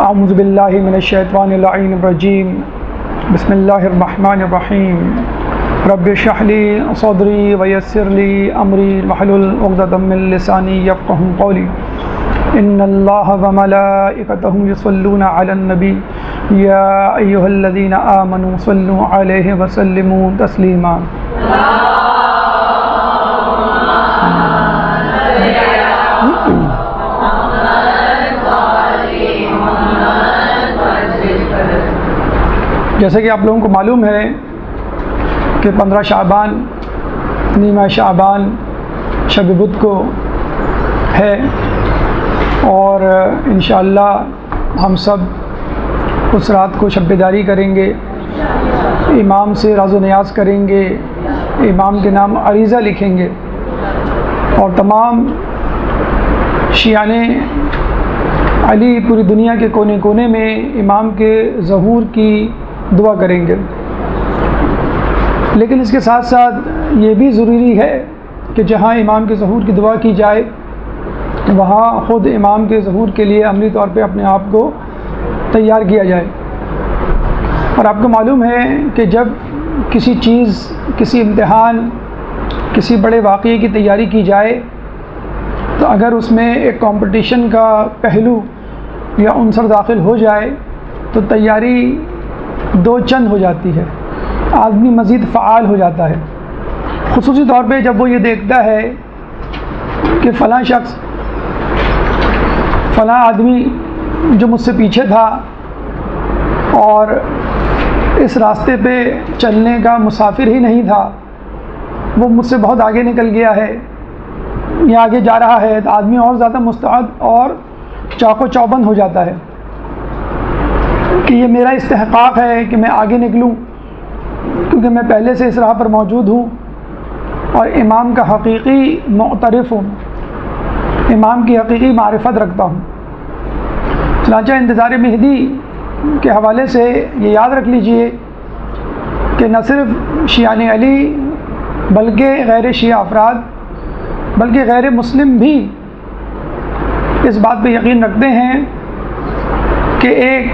اعوذ باللہ من الشیطان اللعین الرجیم بسم اللہ الرحمن الرحیم رب اشرح لی صدری ویسر لی امری واحلل عقدۃ من لسانی یفقهوا قولی ان اللہ وملائکتہ یصلون علی النبی یا ایھا الذین آمنوا صلوا علیہ وسلموا تسلیما۔ جیسے کہ آپ لوگوں کو معلوم ہے کہ 15 شعبان نیمہ شعبان شب بدھ کو ہے، اور انشاءاللہ ہم سب اس رات کو شب بیداری کریں گے، امام سے راز و نیاز کریں گے، امام کے نام عریضہ لکھیں گے، اور تمام شیعان علی پوری دنیا کے کونے کونے میں امام کے ظہور کی دعا کریں گے۔ لیکن اس کے ساتھ ساتھ یہ بھی ضروری ہے کہ جہاں امام کے ظہور کی دعا کی جائے وہاں خود امام کے ظہور کے لیے عملی طور پہ اپنے آپ کو تیار کیا جائے۔ اور آپ کو معلوم ہے کہ جب کسی چیز، کسی امتحان، کسی بڑے واقعے کی تیاری کی جائے تو اگر اس میں ایک کمپٹیشن کا پہلو یا عنصر داخل ہو جائے تو تیاری دو چند ہو جاتی ہے، آدمی مزید فعال ہو جاتا ہے، خصوصی طور پہ جب وہ یہ دیکھتا ہے کہ فلاں شخص، فلاں آدمی جو مجھ سے پیچھے تھا اور اس راستے پہ چلنے کا مسافر ہی نہیں تھا، وہ مجھ سے بہت آگے نکل گیا ہے یا آگے جا رہا ہے، تو آدمی اور زیادہ مستعد اور چاق و چوبند ہو جاتا ہے کہ یہ میرا استحقاق ہے کہ میں آگے نکلوں، کیونکہ میں پہلے سے اس راہ پر موجود ہوں اور امام کا حقیقی معترف ہوں، امام کی حقیقی معرفت رکھتا ہوں۔ چنانچہ انتظار مہدی کے حوالے سے یہ یاد رکھ لیجئے کہ نہ صرف شیعان علی بلکہ غیر شیعہ افراد، بلکہ غیر مسلم بھی اس بات پہ یقین رکھتے ہیں کہ ایک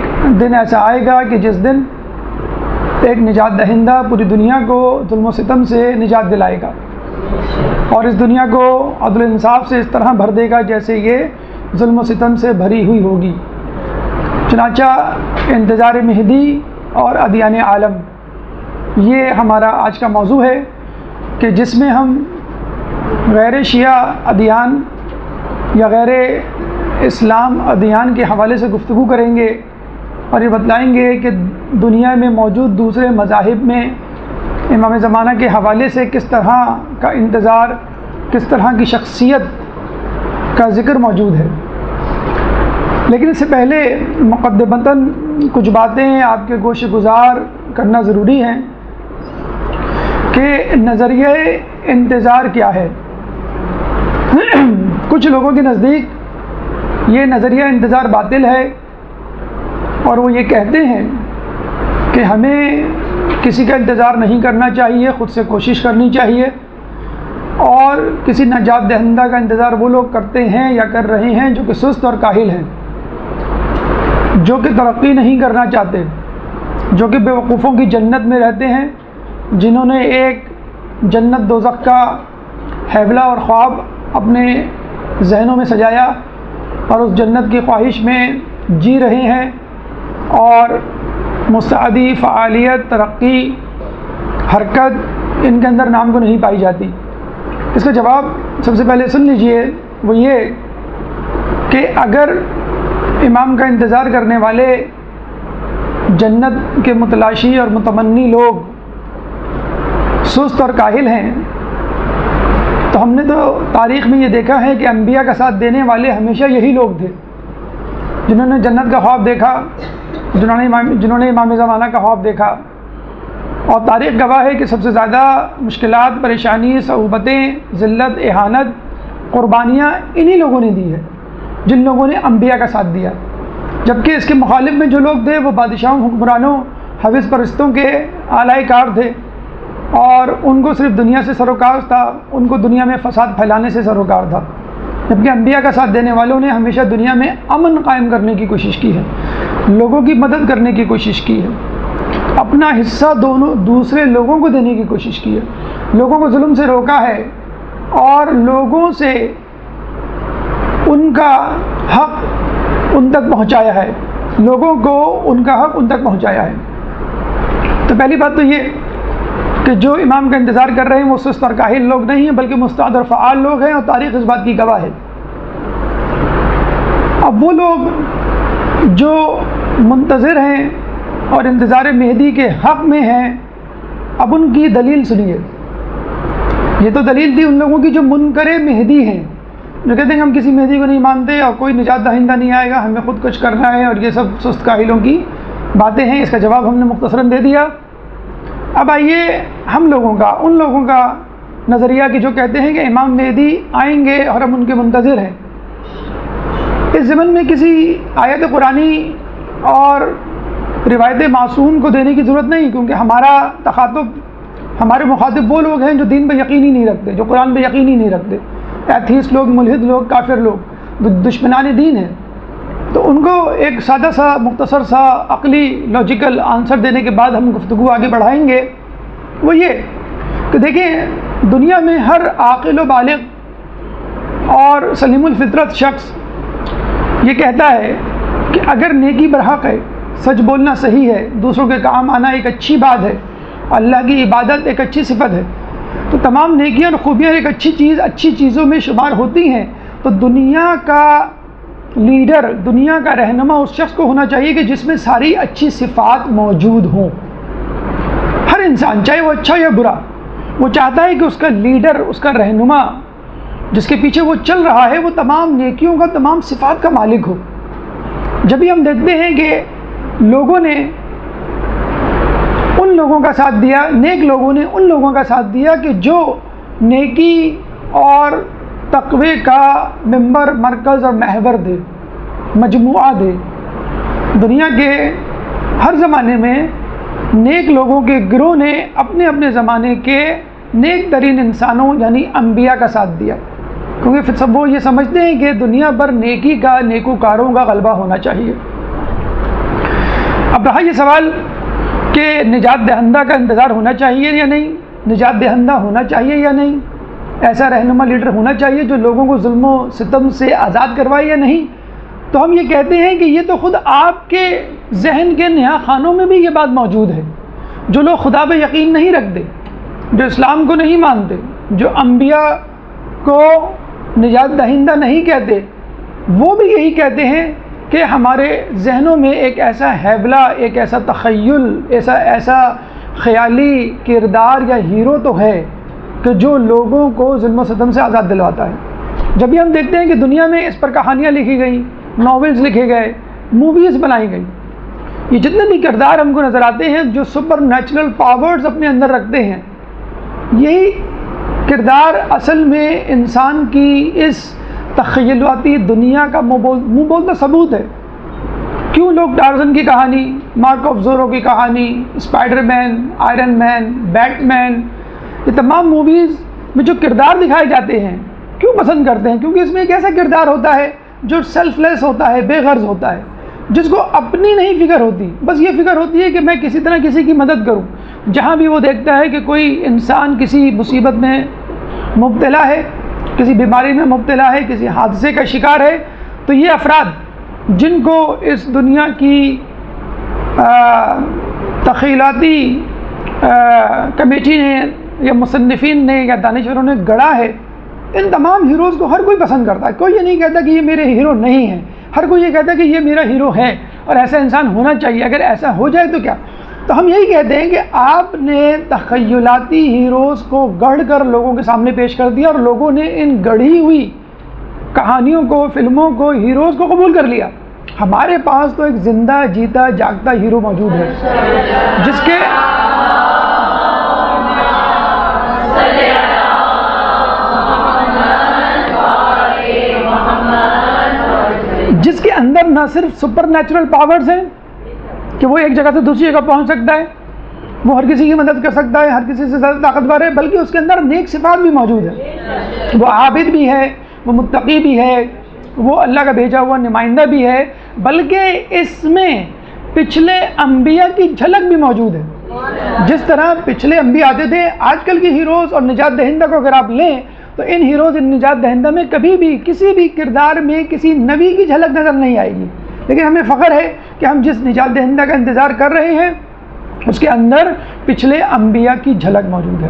دن ایسا آئے گا کہ جس دن ایک نجات دہندہ پوری دنیا کو ظلم و ستم سے نجات دلائے گا اور اس دنیا کو عدل و انصاف سے اس طرح بھر دے گا جیسے یہ ظلم و ستم سے بھری ہوئی ہوگی۔ چنانچہ انتظار مہدی اور ادیان عالم، یہ ہمارا آج کا موضوع ہے کہ جس میں ہم غیر شیعہ ادیان یا غیر اسلام ادیان کے حوالے سے گفتگو کریں گے اور یہ بتلائیں گے کہ دنیا میں موجود دوسرے مذاہب میں امام زمانہ کے حوالے سے کس طرح کا انتظار، کس طرح کی شخصیت کا ذکر موجود ہے۔ لیکن اس سے پہلے مقدمتاً کچھ باتیں آپ کے گوش گزار کرنا ضروری ہیں کہ نظریہ انتظار کیا ہے۔ کچھ لوگوں کے نزدیک یہ نظریہ انتظار باطل ہے اور وہ یہ کہتے ہیں کہ ہمیں کسی کا انتظار نہیں کرنا چاہیے، خود سے کوشش کرنی چاہیے، اور کسی نجات دہندہ کا انتظار وہ لوگ کرتے ہیں یا کر رہے ہیں جو کہ سست اور کاہل ہیں، جو کہ ترقی نہیں کرنا چاہتے، جو کہ بیوقوفوں کی جنت میں رہتے ہیں، جنہوں نے ایک جنت دوزخ کا حیبلہ اور خواب اپنے ذہنوں میں سجایا اور اس جنت کی خواہش میں جی رہے ہیں، اور مستعدی، فعالیت، ترقی، حرکت ان کے اندر نام کو نہیں پائی جاتی۔ اس کا جواب سب سے پہلے سن لیجئے، وہ یہ کہ اگر امام کا انتظار کرنے والے جنت کے متلاشی اور متمنی لوگ سست اور کاہل ہیں تو ہم نے تو تاریخ میں یہ دیکھا ہے کہ انبیاء کا ساتھ دینے والے ہمیشہ یہی لوگ تھے جنہوں نے جنت کا خواب دیکھا، جنہوں نے امام زمانہ کا خواب دیکھا، اور تاریخ گواہ ہے کہ سب سے زیادہ مشکلات، پریشانی، صعوبتیں، ذلت، اہانت، قربانیاں انہی لوگوں نے دی ہے جن لوگوں نے انبیاء کا ساتھ دیا، جبکہ اس کے مخالف میں جو لوگ تھے وہ بادشاہوں، حکمرانوں، حوث پرستوں کے اعلی کار تھے، اور ان کو صرف دنیا سے سروکار تھا، ان کو دنیا میں فساد پھیلانے سے سروکار تھا۔ جبکہ انبیاء کا ساتھ دینے والوں نے ہمیشہ دنیا میں امن قائم کرنے کی کوشش کی ہے، لوگوں کی مدد کرنے کی کوشش کی ہے، اپنا حصہ دوسرے لوگوں کو دینے کی کوشش کی ہے، لوگوں کو ظلم سے روکا ہے اور لوگوں سے ان کا حق ان تک پہنچایا ہے، لوگوں کو ان کا حق ان تک پہنچایا ہے۔ تو پہلی بات تو یہ کہ جو امام کا انتظار کر رہے ہیں وہ سست اور کاہل لوگ نہیں ہیں، بلکہ مستعد اور فعال لوگ ہیں، اور تاریخ اس بات کی گواہ ہے۔ اب وہ لوگ جو منتظر ہیں اور انتظار مہدی کے حق میں ہیں، اب ان کی دلیل سنیے۔ یہ تو دلیل تھی ان لوگوں کی جو منکر مہدی ہیں، جو کہتے ہیں کہ ہم کسی مہدی کو نہیں مانتے اور کوئی نجات دہندہ نہیں آئے گا، ہمیں خود کچھ کرنا ہے، اور یہ سب سست کاہلوں کی باتیں ہیں۔ اس کا جواب ہم نے مختصراً دے دیا۔ اب آئیے ہم لوگوں کا، ان لوگوں کا نظریہ کہ جو کہتے ہیں کہ امام مہدی آئیں گے اور ہم ان کے منتظر ہیں۔ اس ضمن میں کسی آیت قرآنی اور روایت معصوم کو دینے کی ضرورت نہیں، کیونکہ ہمارے مخاطب وہ لوگ ہیں جو دین پہ یقین ہی نہیں رکھتے، جو قرآن پہ یقین ہی نہیں رکھتے، ایتھیسٹ لوگ، ملحد لوگ، کافر لوگ، دشمنان دین ہیں۔ تو ان کو ایک سادہ سا، مختصر سا، عقلی، لاجیکل آنسر دینے کے بعد ہم گفتگو آگے بڑھائیں گے۔ وہ یہ کہ دیکھیں، دنیا میں ہر عاقل و بالغ اور سلیم الفطرت شخص یہ کہتا ہے کہ اگر نیکی برحق ہے، سچ بولنا صحیح ہے، دوسروں کے کام آنا ایک اچھی بات ہے، اللہ کی عبادت ایک اچھی صفت ہے، تو تمام نیکیاں اور خوبیاں ایک اچھی چیزوں میں شمار ہوتی ہیں، تو دنیا کا لیڈر، دنیا کا رہنما اس شخص کو ہونا چاہیے کہ جس میں ساری اچھی صفات موجود ہوں۔ ہر انسان، چاہے وہ اچھا یا برا، وہ چاہتا ہے کہ اس کا لیڈر، اس کا رہنما جس کے پیچھے وہ چل رہا ہے، وہ تمام نیکیوں کا، تمام صفات کا مالک ہو۔ جب بھی ہم دیکھتے ہیں کہ لوگوں نے ان لوگوں کا ساتھ دیا، نیک لوگوں نے ان لوگوں کا ساتھ دیا کہ جو نیکی اور تقوی کا ممبر، مرکز اور محور دے، مجموعہ دے۔ دنیا کے ہر زمانے میں نیک لوگوں کے گروہ نے اپنے اپنے زمانے کے نیک ترین انسانوں یعنی انبیاء کا ساتھ دیا، کیونکہ سب وہ یہ سمجھتے ہیں کہ دنیا پر نیکی کا، نیکوکاروں کا غلبہ ہونا چاہیے۔ اب رہا یہ سوال کہ نجات دہندہ کا انتظار ہونا چاہیے یا نہیں، نجات دہندہ ہونا چاہیے یا نہیں، ایسا رہنما لیڈر ہونا چاہیے جو لوگوں کو ظلم و ستم سے آزاد کروائے یا نہیں۔ تو ہم یہ کہتے ہیں کہ یہ تو خود آپ کے ذہن کے نہا خانوں میں بھی یہ بات موجود ہے۔ جو لوگ خدا پہ یقین نہیں رکھتے، جو اسلام کو نہیں مانتے، جو انبیاء کو نجات دہندہ نہیں کہتے، وہ بھی یہی کہتے ہیں کہ ہمارے ذہنوں میں ایک ایسا حیبلہ، ایک ایسا تخیل، ایسا خیالی کردار یا ہیرو تو ہے کہ جو لوگوں کو ظلم و ستم سے آزاد دلواتا ہے۔ جب بھی ہم دیکھتے ہیں کہ دنیا میں اس پر کہانیاں لکھی گئیں، ناولز لکھے گئے، موویز بنائی گئی، یہ جتنے بھی کردار ہم کو نظر آتے ہیں جو سپر نیچرل پاورز اپنے اندر رکھتے ہیں، یہی کردار اصل میں انسان کی اس تخیلاتی دنیا کا منہ بولتا ثبوت ہے۔ کیوں لوگ ٹارزن کی کہانی، مارک آف زورو کی کہانی، اسپائڈر مین، آئرن مین، بیٹ مین، یہ تمام موویز میں جو کردار دکھائے جاتے ہیں کیوں پسند کرتے ہیں؟ کیونکہ اس میں ایک ایسا کردار ہوتا ہے جو سیلف لیس ہوتا ہے، بے غرض ہوتا ہے، جس کو اپنی نہیں فکر ہوتی، بس یہ فکر ہوتی ہے کہ میں کسی طرح کسی کی مدد کروں۔ جہاں بھی وہ دیکھتا ہے کہ کوئی انسان کسی مصیبت میں مبتلا ہے، کسی بیماری میں مبتلا ہے، کسی حادثے کا شکار ہے، تو یہ افراد جن کو اس دنیا کی تخیلاتی کمیٹی نے یا مصنفین نے یا دانشوروں نے گڑھا ہے، ان تمام ہیروز کو ہر کوئی پسند کرتا ہے۔ کوئی یہ نہیں کہتا کہ یہ میرے ہیرو نہیں ہیں، ہر کوئی یہ کہتا ہے کہ یہ میرا ہیرو ہے اور ایسا انسان ہونا چاہیے۔ اگر ایسا ہو جائے تو کیا؟ تو ہم یہی کہتے ہیں کہ آپ نے تخیلاتی ہیروز کو گڑھ کر لوگوں کے سامنے پیش کر دیا اور لوگوں نے ان گڑھی ہوئی کہانیوں کو، فلموں کو، ہیروز کو قبول کر لیا۔ ہمارے پاس تو ایک زندہ جیتا جاگتا ہیرو موجود ہے جس کے اندر نہ صرف سپر نیچرل پاورز ہیں کہ وہ ایک جگہ سے دوسری جگہ پہنچ سکتا ہے، وہ ہر کسی کی مدد کر سکتا ہے، ہر کسی سے زیادہ طاقتور ہے، بلکہ اس کے اندر نیک صفات بھی موجود ہے۔ وہ عابد بھی ہے، وہ متقی بھی ہے، وہ اللہ کا بھیجا ہوا نمائندہ بھی ہے، بلکہ اس میں پچھلے انبیاء کی جھلک بھی موجود ہے۔ جس طرح پچھلے انبیاء آتے تھے، آج کل کی ہیروز اور نجات دہندہ کو اگر آپ لیں تو ان ہیروز ان نجات دہندہ میں کبھی بھی کسی بھی کردار میں کسی نبی کی جھلک نظر نہیں آئے گی، لیکن ہمیں فخر ہے کہ ہم جس نجات دہندہ کا انتظار کر رہے ہیں اس کے اندر پچھلے انبیاء کی جھلک موجود ہے،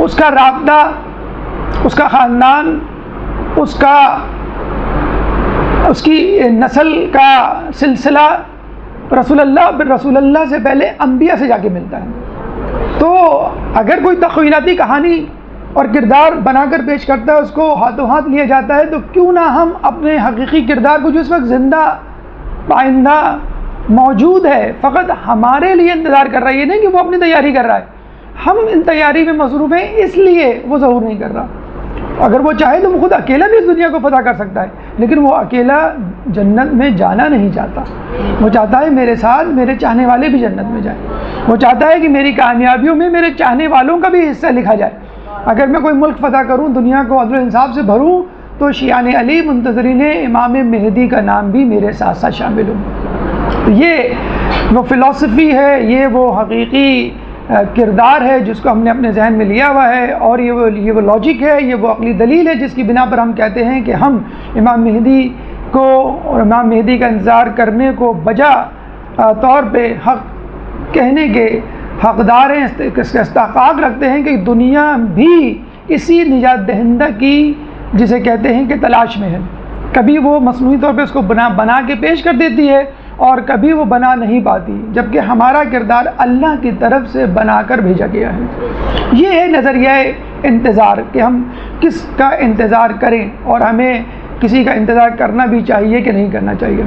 اس کا رابطہ، اس کا خاندان، اس کی نسل کا سلسلہ رسول اللہ سے پہلے انبیاء سے جا کے ملتا ہے۔ تو اگر کوئی تخیلاتی کہانی اور کردار بنا کر پیش کرتا ہے، اس کو ہاتھوں ہاتھ لیا جاتا ہے، تو کیوں نہ ہم اپنے حقیقی کردار کو جو اس وقت زندہ پائندہ موجود ہے، فقط ہمارے لیے انتظار کر رہا ہے، یہ نہیں کہ وہ اپنی تیاری کر رہا ہے، ہم ان تیاری میں مصروف ہیں اس لیے وہ ظہور نہیں کر رہا۔ اگر وہ چاہے تو وہ خود اکیلا بھی اس دنیا کو فتح کر سکتا ہے، لیکن وہ اکیلا جنت میں جانا نہیں چاہتا، وہ چاہتا ہے میرے ساتھ میرے چاہنے والے بھی جنت میں جائیں، وہ چاہتا ہے کہ میری کامیابیوں میں میرے چاہنے والوں کا بھی حصہ لکھا جائے۔ اگر میں کوئی ملک فتح کروں، دنیا کو عدل و انصاف سے بھروں، تو شیعان علی منتظرین امام مہدی کا نام بھی میرے ساتھ ساتھ شامل ہوں۔ یہ وہ فلسفی ہے، یہ وہ حقیقی کردار ہے جس کو ہم نے اپنے ذہن میں لیا ہوا ہے، اور یہ وہ لاجک ہے، یہ وہ عقلی دلیل ہے جس کی بنا پر ہم کہتے ہیں کہ ہم امام مہدی کو اور امام مہدی کا انتظار کرنے کو بجا طور پہ حق کہنے کے حقدار ہیں، اس کا استحقاق رکھتے ہیں کہ دنیا بھی اسی نجات دہندہ کی جسے کہتے ہیں کہ تلاش میں ہے۔ کبھی وہ مصنوعی طور پہ اس کو بنا کے پیش کر دیتی ہے اور کبھی وہ بنا نہیں پاتی، جبکہ ہمارا کردار اللہ کی طرف سے بنا کر بھیجا گیا ہے۔ یہ ہے نظریہ انتظار کہ ہم کس کا انتظار کریں، اور ہمیں کسی کا انتظار کرنا بھی چاہیے کہ نہیں کرنا چاہیے۔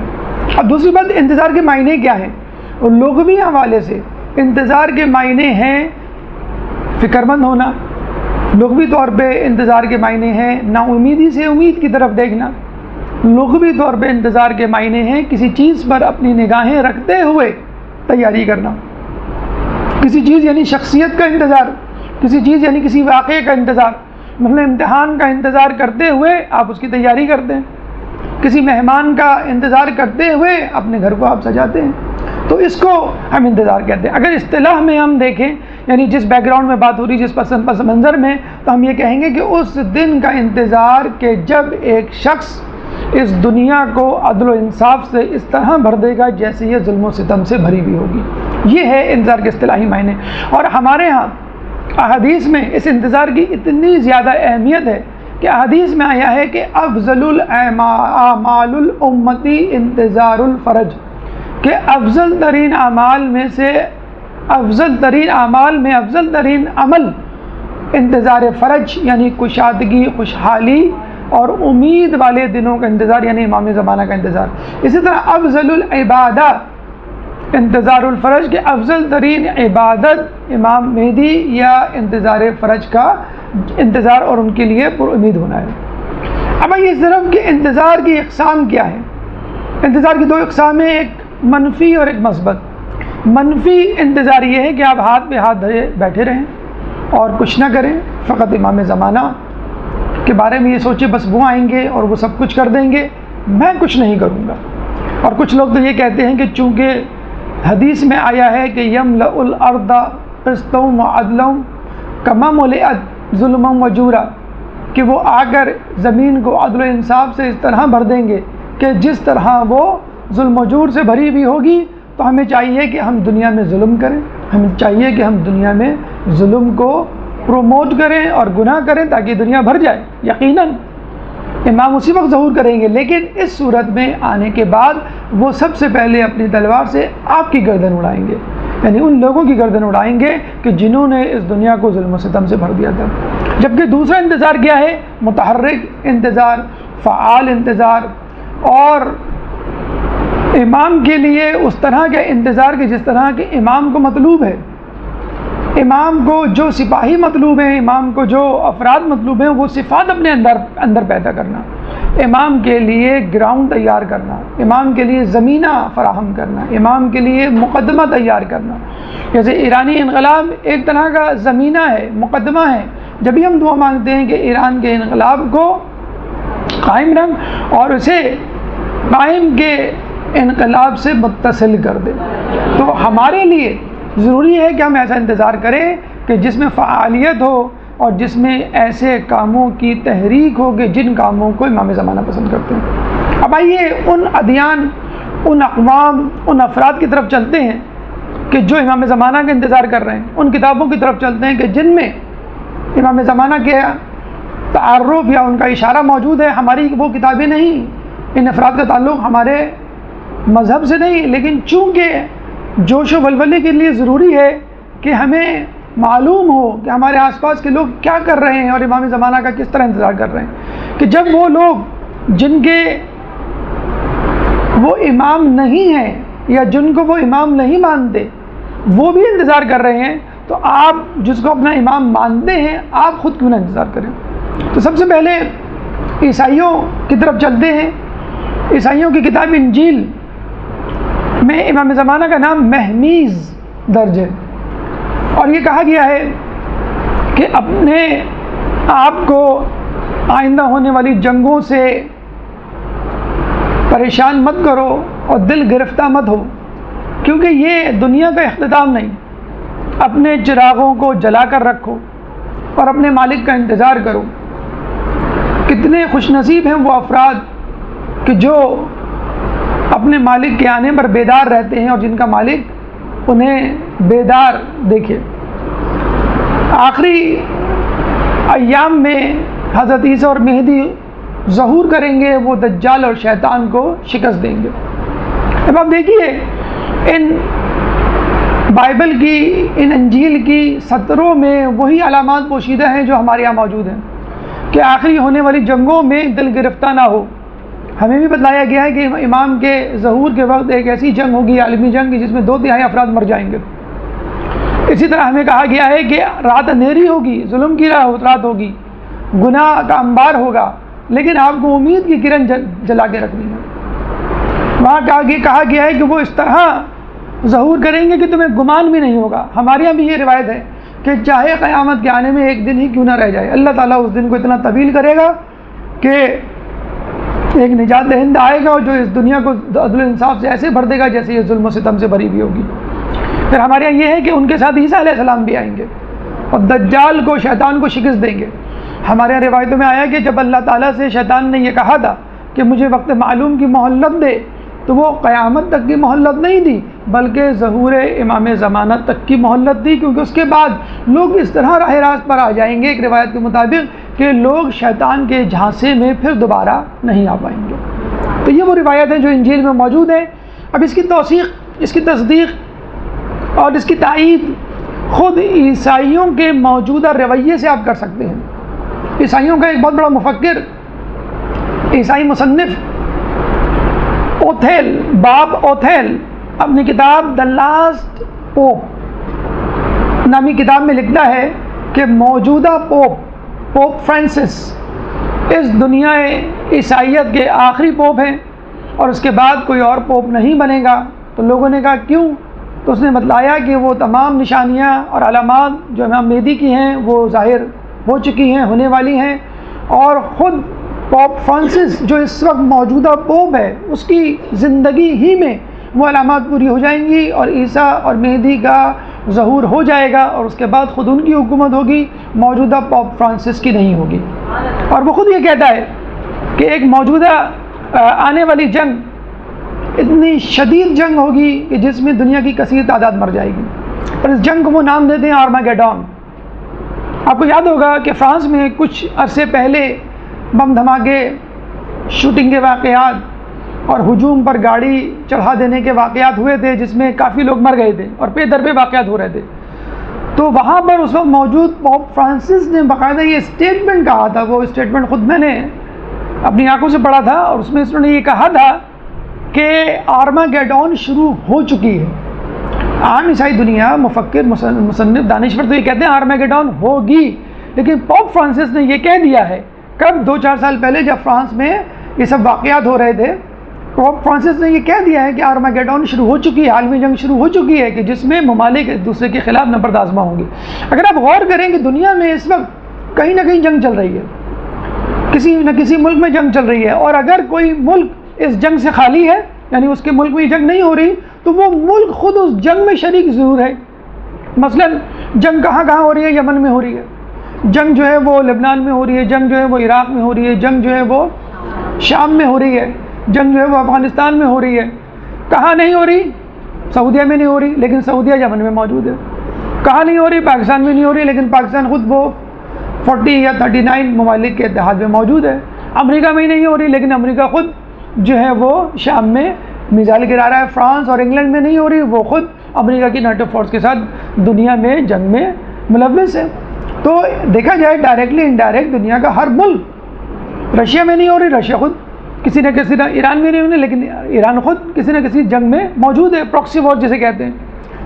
اب دوسری بات، انتظار کے معنی کیا ہیں؟ اور لغوی حوالے سے انتظار کے معنی ہیں فکر مند ہونا، لغوی طور پہ انتظار کے معنی ہیں نا امیدی سے امید کی طرف دیکھنا، لغوی طور پہ انتظار کے معنی ہیں کسی چیز پر اپنی نگاہیں رکھتے ہوئے تیاری کرنا، کسی چیز یعنی شخصیت کا انتظار، کسی چیز یعنی کسی واقعے کا انتظار، مثلا امتحان کا انتظار کرتے ہوئے آپ اس کی تیاری کرتے ہیں، کسی مہمان کا انتظار کرتے ہوئے اپنے گھر کو آپ سجاتے ہیں، تو اس کو ہم انتظار کہتے ہیں۔ اگر اصطلاح میں ہم دیکھیں، یعنی جس بیک گراؤنڈ میں بات ہو رہی، جس پس منظر میں، تو ہم یہ کہیں گے کہ اس دن کا انتظار کہ جب ایک شخص اس دنیا کو عدل و انصاف سے اس طرح بھر دے گا جیسے یہ ظلم و ستم سے بھری ہوئی ہوگی۔ یہ ہے انتظار کے اصطلاحی معنی، اور ہمارے ہاں احادیث میں اس انتظار کی اتنی زیادہ اہمیت ہے کہ احادیث میں آیا ہے کہ افضل الاعمال الامتی انتظار الفرج، کہ افضل ترین اعمال میں سے افضل ترین اعمال میں افضل ترین عمل انتظار فرج، یعنی کشادگی، خوشحالی اور امید والے دنوں کا انتظار، یعنی امام زمانہ کا انتظار۔ اسی طرح افضل العبادہ انتظار الفرج، کہ افضل ترین عبادت امام مہدی یا انتظار فرج کا انتظار اور ان کے لیے پر امید ہونا ہے۔ اب یہ صرف کہ انتظار کی اقسام کیا ہے؟ انتظار کی دو اقسام ہیں، ایک منفی اور ایک مثبت۔ منفی انتظار یہ ہے کہ آپ ہاتھ پہ ہاتھ دھرے بیٹھے رہیں اور کچھ نہ کریں، فقط امام زمانہ کے بارے میں یہ سوچے بس وہ آئیں گے اور وہ سب کچھ کر دیں گے، میں کچھ نہیں کروں گا۔ اور کچھ لوگ تو یہ کہتے ہیں کہ چونکہ حدیث میں آیا ہے کہ یملأ الارض قسطا وعدلا کما ملئت ظلما وجورا، کہ وہ آ کر زمین کو عدل و انصاف سے اس طرح بھر دیں گے کہ جس طرح وہ ظلم و جور سے بھری ہوئی ہوگی۔ تو ہمیں چاہیے کہ ہم دنیا میں ظلم کریں، ہمیں چاہیے کہ ہم دنیا میں ظلم کو پروموٹ کریں اور گناہ کریں تاکہ دنیا بھر جائے۔ یقیناً امام اسی وقت ظہور کریں گے، لیکن اس صورت میں آنے کے بعد وہ سب سے پہلے اپنی تلوار سے آپ کی گردن اڑائیں گے، یعنی ان لوگوں کی گردن اڑائیں گے کہ جنہوں نے اس دنیا کو ظلم و ستم سے بھر دیا تھا۔ جبکہ دوسرا انتظار کیا ہے؟ متحرک انتظار، فعال انتظار، اور امام کے لیے اس طرح کا انتظار کہ جس طرح کے امام کو مطلوب ہے، امام کو جو سپاہی مطلوب ہیں، امام کو جو افراد مطلوب ہیں، وہ صفات اپنے اندر پیدا کرنا، امام کے لیے گراؤنڈ تیار کرنا، امام کے لیے زمینہ فراہم کرنا، امام کے لیے مقدمہ تیار کرنا۔ جیسے ایرانی انقلاب ایک طرح کا زمینہ ہے، مقدمہ ہے۔ جب بھی ہم دعا مانگتے ہیں کہ ایران کے انقلاب کو قائم رنگ اور اسے قائم کے انقلاب سے متصل کر دے۔ تو ہمارے لیے ضروری ہے کہ ہم ایسا انتظار کریں کہ جس میں فعالیت ہو اور جس میں ایسے کاموں کی تحریک ہو کہ جن کاموں کو امام زمانہ پسند کرتے ہیں۔ اب آئیے ان ادیان، ان اقوام، ان افراد کی طرف چلتے ہیں کہ جو امام زمانہ کا انتظار کر رہے ہیں، ان کتابوں کی طرف چلتے ہیں کہ جن میں امام زمانہ کے تعارف یا ان کا اشارہ موجود ہے۔ ہماری وہ کتابیں نہیں، ان افراد کا تعلق ہمارے مذہب سے نہیں، لیکن چونکہ جوش و ولولے کے لیے ضروری ہے کہ ہمیں معلوم ہو کہ ہمارے آس پاس کے لوگ کیا کر رہے ہیں اور امام زمانہ کا کس طرح انتظار کر رہے ہیں، کہ جب وہ لوگ جن کے وہ امام نہیں ہیں یا جن کو وہ امام نہیں مانتے وہ بھی انتظار کر رہے ہیں، تو آپ جس کو اپنا امام مانتے ہیں آپ خود کیوں نہ انتظار کریں۔ تو سب سے پہلے عیسائیوں کی طرف چلتے ہیں۔ عیسائیوں کی کتاب انجیل میں امام زمانہ کا نام مہمیز درج ہے، اور یہ کہا گیا ہے کہ اپنے آپ کو آئندہ ہونے والی جنگوں سے پریشان مت کرو اور دل گرفتہ مت ہو، کیونکہ یہ دنیا کا اختتام نہیں۔ اپنے چراغوں کو جلا کر رکھو اور اپنے مالک کا انتظار کرو۔ کتنے خوش نصیب ہیں وہ افراد کہ جو اپنے مالک کے آنے پر بیدار رہتے ہیں اور جن کا مالک انہیں بیدار دیکھے۔ آخری ایام میں حضرت عیسیٰ اور مہدی ظہور کریں گے، وہ دجال اور شیطان کو شکست دیں گے۔ اب آپ دیکھیے ان بائبل کی، ان انجیل کی سطروں میں وہی علامات پوشیدہ ہیں جو ہمارے یہاں موجود ہیں کہ آخری ہونے والی جنگوں میں دل گرفتہ نہ ہو۔ ہمیں بھی بتلایا گیا ہے کہ امام کے ظہور کے وقت ایک ایسی جنگ ہوگی، عالمی جنگ، جس میں 2/3 افراد مر جائیں گے۔ اسی طرح ہمیں کہا گیا ہے کہ رات اندھیری ہوگی، ظلم کی رات ہوگی، گناہ کا انبار ہوگا، لیکن آپ کو امید کی کرن جلا کے رکھنی ہے۔ وہاں کہا گیا ہے کہ وہ اس طرح ظہور کریں گے کہ تمہیں گمان بھی نہیں ہوگا۔ ہمارے یہاں بھی یہ روایت ہے کہ چاہے قیامت کے آنے میں ایک دن ہی کیوں نہ رہ جائے، اللہ تعالیٰ اس دن کو اتنا طویل کرے گا کہ ایک نجات دہند آئے گا اور جو اس دنیا کو عدل و انصاف سے ایسے بھر دے گا جیسے یہ ظلم و ستم سے بھری بھی ہوگی۔ پھر ہمارے یہاں یہ ہے کہ ان کے ساتھ عیسیٰ علیہ السلام بھی آئیں گے اور دجال کو، شیطان کو شکست دیں گے۔ ہمارے یہاں روایتوں میں آیا کہ جب اللہ تعالیٰ سے شیطان نے یہ کہا تھا کہ مجھے وقت معلوم کی مہلت دے، تو وہ قیامت تک کی مہلت نہیں دی بلکہ ظہور امام زمانہ تک کی مہلت دی، کیونکہ اس کے بعد لوگ اس طرح راہ راست پر آ جائیں گے ایک روایت کے مطابق کہ لوگ شیطان کے جھانسے میں پھر دوبارہ نہیں آ پائیں گے۔ تو یہ وہ روایت ہیں جو انجیل میں موجود ہیں۔ اب اس کی توثیق، اس کی تصدیق اور اس کی تائید خود عیسائیوں کے موجودہ رویے سے آپ کر سکتے ہیں۔ عیسائیوں کا ایک بہت بڑا مفکر، عیسائی مصنف باب اوتھیل اپنی کتاب دی لاسٹ پوپ نامی کتاب میں لکھتا ہے کہ موجودہ پوپ فرانسس اس دنیا عیسائیت کے آخری پوپ ہیں اور اس کے بعد کوئی اور پوپ نہیں بنے گا۔ تو لوگوں نے کہا کیوں؟ تو اس نے بتلایا کہ وہ تمام نشانیاں اور علامات جو امام مہدی کی ہیں وہ ظاہر ہو چکی ہیں، ہونے والی ہیں، اور خود پوپ فرانسس جو اس وقت موجودہ پوپ ہے اس کی زندگی ہی میں وہ علامات پوری ہو جائیں گی اور عیسیٰ اور مہدی کا ظہور ہو جائے گا، اور اس کے بعد خود ان کی حکومت ہوگی، موجودہ پوپ فرانسس کی نہیں ہوگی۔ اور وہ خود یہ کہتا ہے کہ ایک موجودہ آنے والی جنگ اتنی شدید جنگ ہوگی کہ جس میں دنیا کی کثیر تعداد مر جائے گی، اور اس جنگ کو وہ نام دیتے ہیں آرماگیڈون۔ آپ کو یاد ہوگا کہ فرانس میں کچھ عرصے پہلے بم دھماکے، شوٹنگ کے واقعات اور ہجوم پر گاڑی چڑھا دینے کے واقعات ہوئے تھے جس میں کافی لوگ مر گئے تھے اور پے در پہ واقعات ہو رہے تھے۔ تو وہاں پر اس وقت موجود پوپ فرانسس نے باقاعدہ یہ اسٹیٹمنٹ کہا تھا، وہ اسٹیٹمنٹ خود میں نے اپنی آنکھوں سے پڑھا تھا، اور اس میں انہوں نے یہ کہا تھا کہ آرماگیڈون شروع ہو چکی ہے۔ عام عیسائی دنیا، مفکر، مصنف، دانشور تو یہ کہتے ہیں آرماگیڈون ہوگی، لیکن پوپ فرانسس نے یہ کہہ دیا ہے کب 2-4 سال پہلے جب فرانس میں یہ سب واقعات ہو رہے تھے، پوپ فرانسس نے یہ کہہ دیا ہے کہ آرماگیڈون شروع ہو چکی ہے، عالمی جنگ شروع ہو چکی ہے کہ جس میں ممالک ایک دوسرے کے خلاف نبرد آزما ہوں گے۔ اگر آپ غور کریں کہ دنیا میں اس وقت کہیں نہ کہیں جنگ چل رہی ہے، کسی نہ کسی ملک میں جنگ چل رہی ہے، اور اگر کوئی ملک اس جنگ سے خالی ہے، یعنی اس کے ملک میں جنگ نہیں ہو رہی، تو وہ ملک خود اس جنگ میں شریک ضرور ہے۔ مثلا جنگ کہاں کہاں ہو رہی ہے؟ یمن میں ہو رہی ہے، جنگ جو ہے وہ لبنان میں ہو رہی ہے، جنگ جو ہے وہ عراق میں ہو رہی ہے، جنگ جو ہے وہ شام میں ہو رہی ہے، جنگ جو ہے وہ افغانستان میں ہو رہی ہے۔ کہاں نہیں ہو رہی؟ سعودیہ میں نہیں ہو رہی، لیکن سعودیہ یمن میں موجود ہے۔ کہاں نہیں ہو رہی؟ پاکستان میں نہیں ہو رہی، لیکن پاکستان خود وہ 40 یا 39 ممالک کے اتحاد میں موجود ہے۔ امریکہ میں نہیں ہو رہی، لیکن امریکہ خود جو ہے وہ شام میں میزائل گرا رہا ہے۔ فرانس اور انگلینڈ میں نہیں ہو رہی، وہ خود امریکہ کی نیٹو فورس کے ساتھ دنیا میں جنگ میں ملوث ہے۔ تو دیکھا جائے ڈائریکٹلی انڈائریکٹ دنیا کا ہر ملک، رشیا میں نہیں ہو رہی، رشیا خود کسی نہ کسی، ایران میں نہیں ہو رہی، لیکن ایران خود کسی نہ کسی جنگ میں موجود ہے، پراکسی وار جسے کہتے ہیں۔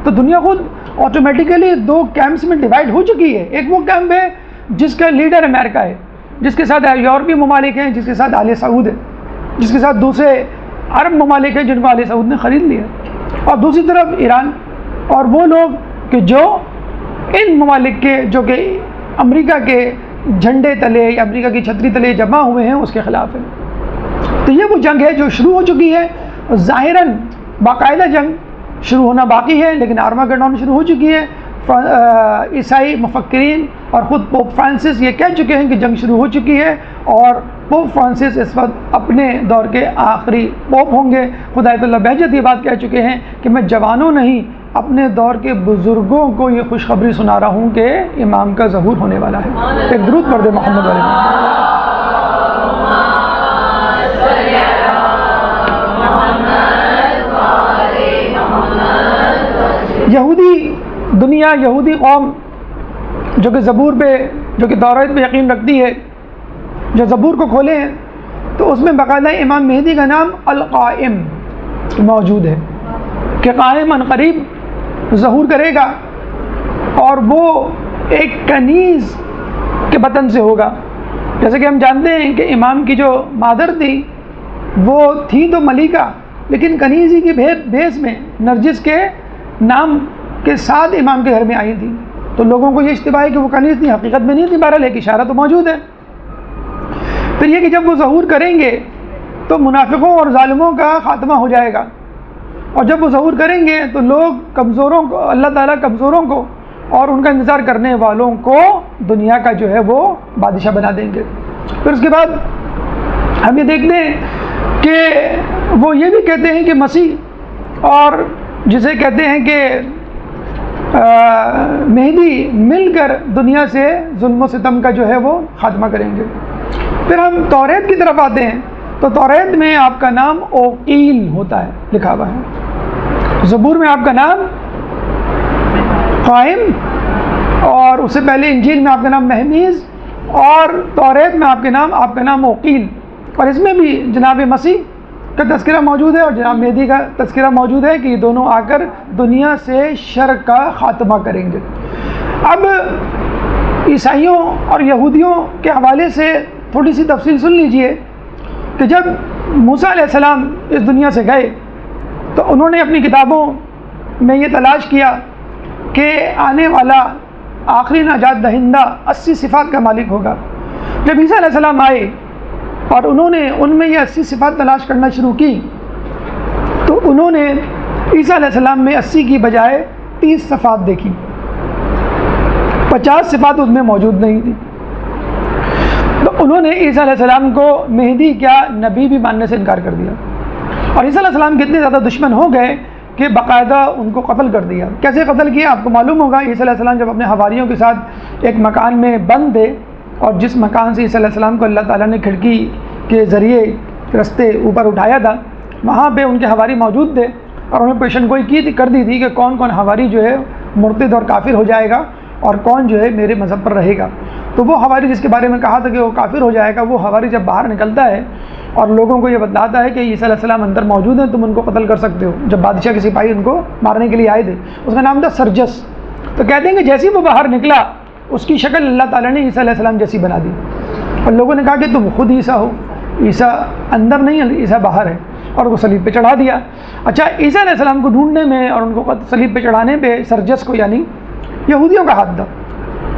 تو دنیا خود آٹومیٹیکلی دو کیمپس میں ڈیوائڈ ہو چکی ہے۔ ایک وہ کیمپ ہے جس کا لیڈر امریکہ ہے، جس کے ساتھ یورپی ممالک ہیں، جس کے ساتھ آل سعود ہے، جس کے ساتھ دوسرے عرب ممالک ہیں جن کو آل سعود نے خرید لیا، اور دوسری طرف ایران اور وہ لوگ کہ جو ان ممالک کے، جو کہ امریکہ کے جھنڈے تلے یا امریکہ کی چھتری تلے جمع ہوئے ہیں، اس کے خلاف ہے۔ تو یہ وہ جنگ ہے جو شروع ہو چکی ہے، ظاہراً باقاعدہ جنگ شروع ہونا باقی ہے، لیکن آرماگیڈون شروع ہو چکی ہے۔ عیسائی مفکرین اور خود پوپ فرانسس یہ کہہ چکے ہیں کہ جنگ شروع ہو چکی ہے، اور پوپ فرانسس اس وقت اپنے دور کے آخری پوپ ہوں گے۔ خدا آیت اللہ بہجت یہ بات کہہ چکے ہیں کہ میں جوانوں نہیں، اپنے دور کے بزرگوں کو یہ خوشخبری سنا رہا ہوں کہ امام کا ظہور ہونے والا ہے۔ ایک درود پڑھ دے محمد علیہ۔ یہودی دنیا، یہودی قوم جو کہ زبور پہ، جو کہ توریت پہ یقین رکھتی ہے، جو زبور کو کھولے ہیں تو اس میں باقاعدہ امام مہدی کا نام القائم موجود ہے کہ قائم عن قریب ظہور کرے گا، اور وہ ایک کنیز کے بطن سے ہوگا۔ جیسے کہ ہم جانتے ہیں کہ امام کی جو مادر تھی وہ تھی تو ملیکہ، لیکن کنیزی کی بھیس میں نرجس کے نام کے ساتھ امام کے گھر میں آئی تھی، تو لوگوں کو یہ اشتباہ ہے کہ وہ کنیز تھی، حقیقت میں نہیں تھی، بہرحال ایک اشارہ تو موجود ہے۔ پھر یہ کہ جب وہ ظہور کریں گے تو منافقوں اور ظالموں کا خاتمہ ہو جائے گا، اور جب وہ ظہور کریں گے تو لوگ کمزوروں کو، اللہ تعالیٰ کمزوروں کو اور ان کا انتظار کرنے والوں کو دنیا کا جو ہے وہ بادشاہ بنا دیں گے۔ پھر اس کے بعد ہم یہ دیکھتے ہیں کہ وہ یہ بھی کہتے ہیں کہ مسیح اور جسے کہتے ہیں کہ مہدی مل کر دنیا سے ظلم و ستم کا جو ہے وہ خاتمہ کریں گے۔ پھر ہم توریت کی طرف آتے ہیں تو توریت میں آپ کا نام اوقیل ہوتا ہے، لکھا ہوا ہے۔ زبور میں آپ کا نام قائم، اور اس سے پہلے انجیل میں آپ کا نام مہمیز، اور توریت میں آپ کا نام اوقیل، اور اس میں بھی جناب مسیح کا تذکرہ موجود ہے اور جناب مہدی کا تذکرہ موجود ہے کہ یہ دونوں آ کر دنیا سے شر کا خاتمہ کریں گے۔ اب عیسائیوں اور یہودیوں کے حوالے سے تھوڑی سی تفصیل سن لیجئے کہ جب موسیٰ علیہ السلام اس دنیا سے گئے تو انہوں نے اپنی کتابوں میں یہ تلاش کیا کہ آنے والا آخری نجات دہندہ 80 صفات کا مالک ہوگا۔ جب عیسیٰ علیہ السلام آئے اور انہوں نے ان میں یہ 80 صفات تلاش کرنا شروع کی تو انہوں نے عیسیٰ علیہ السلام میں 80 کی بجائے 30 صفات دیکھی، 50 صفات اس میں موجود نہیں تھی۔ تو انہوں نے عیسیٰ علیہ السلام کو مہدی کیا نبی بھی ماننے سے انکار کر دیا، اور عیسیٰ علیہ السلام کتنے زیادہ دشمن ہو گئے کہ باقاعدہ ان کو قتل کر دیا۔ کیسے قتل کیا آپ کو معلوم ہوگا۔ عیسیٰ علیہ السلام جب اپنے حواریوں کے ساتھ ایک مکان میں بند تھے، اور جس مکان سے عیسیٰ علیہ السلام کو اللہ تعالیٰ نے کھڑکی کے ذریعے رستے اوپر اٹھایا تھا، وہاں پہ ان کے حواری موجود تھے، اور انہوں نے پیشن گوئی کر دی تھی کہ کون کون حواری جو ہے مرتد اور کافر ہو جائے گا اور کون جو ہے میرے مذہب پر رہے گا۔ تو وہ حواری جس کے بارے میں کہا تھا کہ وہ کافر ہو جائے گا، وہ حواری جب باہر نکلتا ہے اور لوگوں کو یہ بتلاتا ہے کہ عیسیٰ علیہ السلام اندر موجود ہیں، تم ان کو قتل کر سکتے ہو، جب بادشاہ کے سپاہی ان کو مارنے کے لیے آئے تھے، اس کا نام تھا سرجس۔ تو کہتے ہیں کہ جیسے ہی وہ باہر نکلا اس کی شکل اللہ تعالیٰ نے عیسیٰ علیہ السلام جیسی بنا دی، اور لوگوں نے کہا کہ تم خود عیسیٰ ہو، عیسیٰ اندر نہیں، عیسیٰ باہر ہے، اور وہ صلیب پہ چڑھا دیا۔ اچھا، عیسیٰ علیہ السلام کو ڈھونڈنے میں اور ان کو صلیب پہ چڑھانے پہ سرجس کو یعنی یہودیوں کا ہاتھ تھا،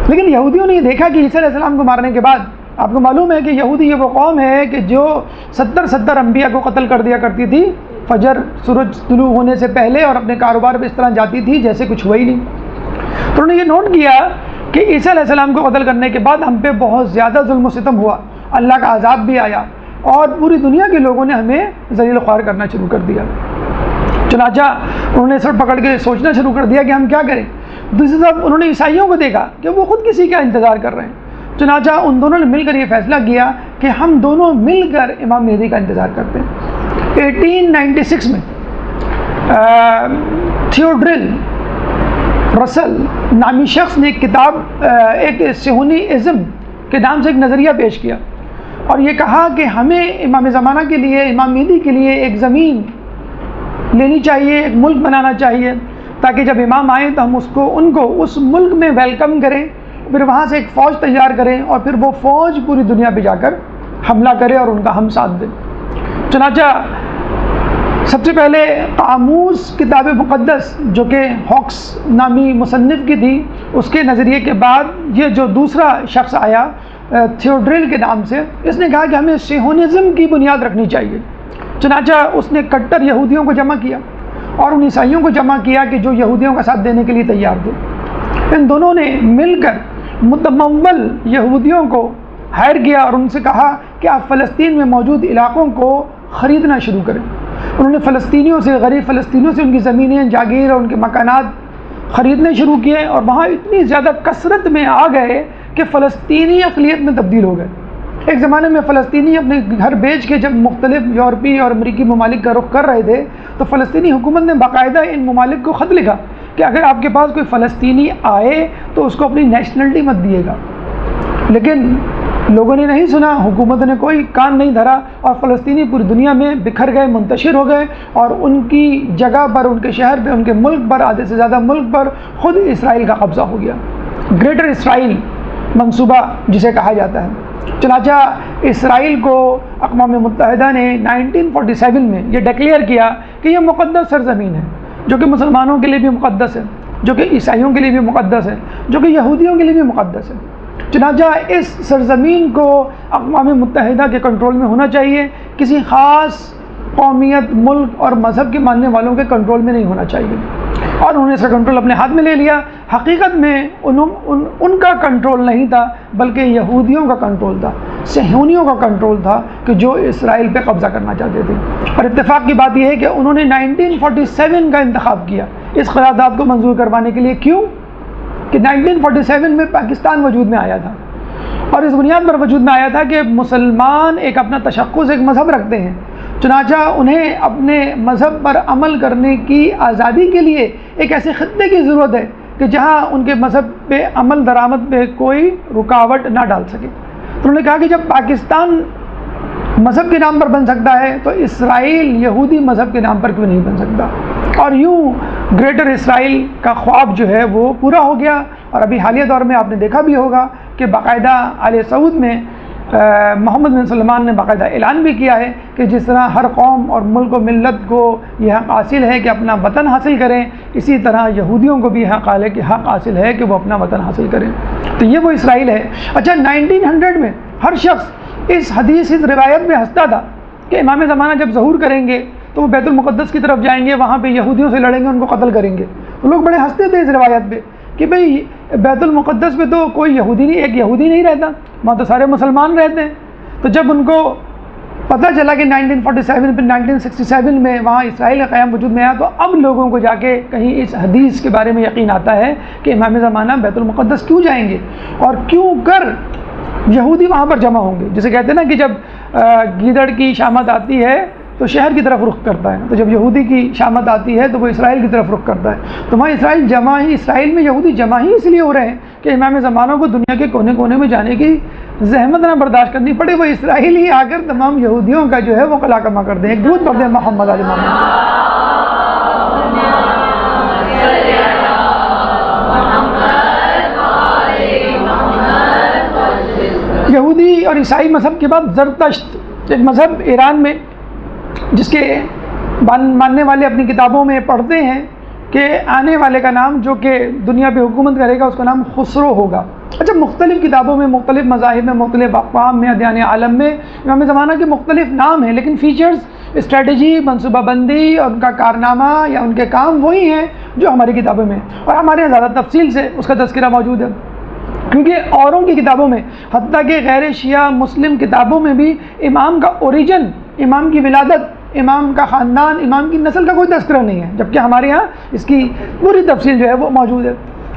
لیکن یہودیوں نے یہ دیکھا کہ عیسیٰ علیہ السلام کو مارنے کے بعد آپ کو معلوم ہے کہ یہودی یہ وہ قوم ہے کہ جو 70 انبیاء کو قتل کر دیا کرتی تھی فجر سورج طلوع ہونے سے پہلے، اور اپنے کاروبار پہ اس طرح جاتی تھی جیسے کچھ ہوا ہی نہیں۔ تو انہوں نے یہ نوٹ کیا کہ عیسیٰ علیہ السلام کو قتل کرنے کے بعد ہم پہ بہت زیادہ ظلم و ستم ہوا، اللہ کا عذاب بھی آیا، اور پوری دنیا کے لوگوں نے ہمیں ذلیل و خوار کرنا شروع کر دیا۔ چنانچہ انہوں نے سر پکڑ کے سوچنا شروع کر دیا کہ ہم کیا کریں۔ دوسری طرف انہوں نے عیسائیوں کو دیکھا کہ وہ خود کسی کا انتظار کر رہے ہیں، چنانچہ ان دونوں نے مل کر یہ فیصلہ کیا کہ ہم دونوں مل کر امام مہدی کا انتظار کرتے ہیں۔ 1896 میں تھیوڈرل رسل نامی شخص نے ایک کتاب ایک صہیونی ازم کے نام سے ایک نظریہ پیش کیا، اور یہ کہا کہ ہمیں امام زمانہ کے لیے، امام مہدی کے لیے ایک زمین لینی چاہیے، ایک ملک بنانا چاہیے، تاکہ جب امام آئیں تو ہم ان کو اس ملک میں ویلکم کریں، پھر وہاں سے ایک فوج تیار کریں، اور پھر وہ فوج پوری دنیا پہ جا کر حملہ کرے اور ان کا ہم ساتھ دیں۔ چنانچہ سب سے پہلے قاموس کتاب مقدس جو کہ ہاکس نامی مصنف کی تھی، اس کے نظریے کے بعد یہ جو دوسرا شخص آیا تھیوڈرل کے نام سے، اس نے کہا کہ ہمیں صہیونزم کی بنیاد رکھنی چاہیے۔ چنانچہ اس نے کٹر یہودیوں کو جمع کیا اور ان عیسائیوں کو جمع کیا کہ جو یہودیوں کا ساتھ دینے کے لیے تیار تھے۔ ان دونوں نے مل کر متمول یہودیوں کو ہائر کیا اور ان سے کہا کہ آپ فلسطین میں موجود علاقوں کو خریدنا شروع کریں۔ انہوں نے فلسطینیوں سے، غریب فلسطینیوں سے ان کی زمینیں، جاگیر اور ان کے مکانات خریدنے شروع کیے، اور وہاں اتنی زیادہ کثرت میں آ گئے کہ فلسطینی اقلیت میں تبدیل ہو گئے۔ ایک زمانے میں فلسطینی اپنے گھر بیچ کے جب مختلف یورپی اور امریکی ممالک کا رخ کر رہے تھے تو فلسطینی حکومت نے باقاعدہ ان ممالک کو خط لکھا کہ اگر آپ کے پاس کوئی فلسطینی آئے تو اس کو اپنی نیشنلٹی مت دیے گا، لیکن لوگوں نے نہیں سنا، حکومت نے کوئی کان نہیں دھرا، اور فلسطینی پوری دنیا میں بکھر گئے، منتشر ہو گئے، اور ان کی جگہ پر، ان کے شہر پہ، ان کے ملک پر، آدھے سے زیادہ ملک پر خود اسرائیل کا قبضہ ہو گیا، گریٹر اسرائیل منصوبہ جسے کہا جاتا ہے۔ چنانچہ اسرائیل کو اقوام متحدہ نے 1947 میں یہ ڈکلیئر کیا کہ یہ مقدس سرزمین ہے، جو کہ مسلمانوں کے لیے بھی مقدس ہے، جو کہ عیسائیوں کے لیے بھی مقدس ہے، جو کہ یہودیوں کے لیے بھی مقدس ہے۔ چنانچہ اس سرزمین کو اقوام متحدہ کے کنٹرول میں ہونا چاہیے، کسی خاص قومیت، ملک اور مذہب کے ماننے والوں کے کنٹرول میں نہیں ہونا چاہیے، اور انہوں نے اس کا کنٹرول اپنے ہاتھ میں لے لیا۔ حقیقت میں ان کا کنٹرول نہیں تھا، بلکہ یہودیوں کا کنٹرول تھا، صہیونیوں کا کنٹرول تھا کہ جو اسرائیل پہ قبضہ کرنا چاہتے تھے۔ اور اتفاق کی بات یہ ہے کہ انہوں نے 1947 کا انتخاب کیا اس قرارداد کو منظور کروانے کے لیے۔ کیوں؟ کہ 1947 میں پاکستان وجود میں آیا تھا، اور اس بنیاد پر وجود میں آیا تھا کہ مسلمان ایک اپنا تشخص، ایک مذہب رکھتے ہیں، چنانچہ انہیں اپنے مذہب پر عمل کرنے کی آزادی کے لیے ایک ایسے خطے کی ضرورت ہے کہ جہاں ان کے مذہب پہ عمل درآمد پہ کوئی رکاوٹ نہ ڈال سکے۔ تو انہوں نے کہا کہ جب پاکستان مذہب کے نام پر بن سکتا ہے تو اسرائیل یہودی مذہب کے نام پر کیوں نہیں بن سکتا، اور یوں گریٹر اسرائیل کا خواب جو ہے وہ پورا ہو گیا۔ اور ابھی حالیہ دور میں آپ نے دیکھا بھی ہوگا کہ باقاعدہ آل سعود میں محمد بن سلمان نے باقاعدہ اعلان بھی کیا ہے کہ جس طرح ہر قوم اور ملک و ملت کو یہ حق حاصل ہے کہ اپنا وطن حاصل کریں، اسی طرح یہودیوں کو بھی یہ حق حاصل ہے کہ وہ اپنا وطن حاصل کریں۔ تو یہ وہ اسرائیل ہے۔ اچھا، 1900 میں ہر شخص اس حدیث، اس روایت میں ہنستا تھا کہ امام زمانہ جب ظہور کریں گے تو وہ بیت المقدس کی طرف جائیں گے، وہاں پہ یہودیوں سے لڑیں گے، ان کو قتل کریں گے۔ تو لوگ بڑے ہنستے تھے اس روایت پہ کہ بھئی بیت المقدس پہ تو کوئی یہودی نہیں، ایک یہودی نہیں رہتا، وہاں تو سارے مسلمان رہتے ہیں۔ تو جب ان کو پتہ چلا کہ 1947 پھر 1967 میں وہاں اسرائیل کا قیام وجود میں آیا، تو اب لوگوں کو جا کے کہیں اس حدیث کے بارے میں یقین آتا ہے کہ امام زمانہ بیت المقدس کیوں جائیں گے، اور کیوں کر یہودی وہاں پر جمع ہوں گے۔ جسے کہتے ہیں نا کہ جب گیدڑ کی شامت آتی ہے تو شہر کی طرف رخ کرتا ہے، تو جب یہودی کی شامت آتی ہے تو وہ اسرائیل کی طرف رخ کرتا ہے۔ تو وہاں اسرائیل میں یہودی جمع ہی اس لیے ہو رہے ہیں کہ امام زمانہ کو دنیا کے کونے کونے میں جانے کی زحمت نہ برداشت کرنی پڑے، وہ اسرائیل ہی آ کر تمام یہودیوں کا جو ہے وہ قلع کما کر دیں۔ ایک درود پڑھ دیں محمد علی محمد۔ یہودی اور عیسائی مذہب کے بعد زرتشت ایک مذہب ایران میں، جس کے ماننے والے اپنی کتابوں میں پڑھتے ہیں کہ آنے والے کا نام جو کہ دنیا پہ حکومت کرے گا اس کا نام خسرو ہوگا۔ اچھا، مختلف کتابوں میں، مختلف مذاہب میں، مختلف اقوام میں، ادیان عالم میں امام زمانہ کے مختلف نام ہیں، لیکن فیچرز، اسٹریٹجی، منصوبہ بندی اور ان کا کارنامہ یا ان کے کام وہی ہیں جو ہماری کتابوں میں، اور ہمارے یہاں زیادہ تفصیل سے اس کا تذکرہ موجود ہے، کیونکہ اوروں کی کتابوں میں، حتیٰ کہ غیر شیعہ مسلم کتابوں میں بھی امام کا اوریجن، امام کی ولادت، امام کا خاندان، امام کی نسل کا کوئی تذکرہ نہیں ہے، جبکہ ہمارے ہاں اس کی پوری تفصیل جو ہے وہ موجود ہے۔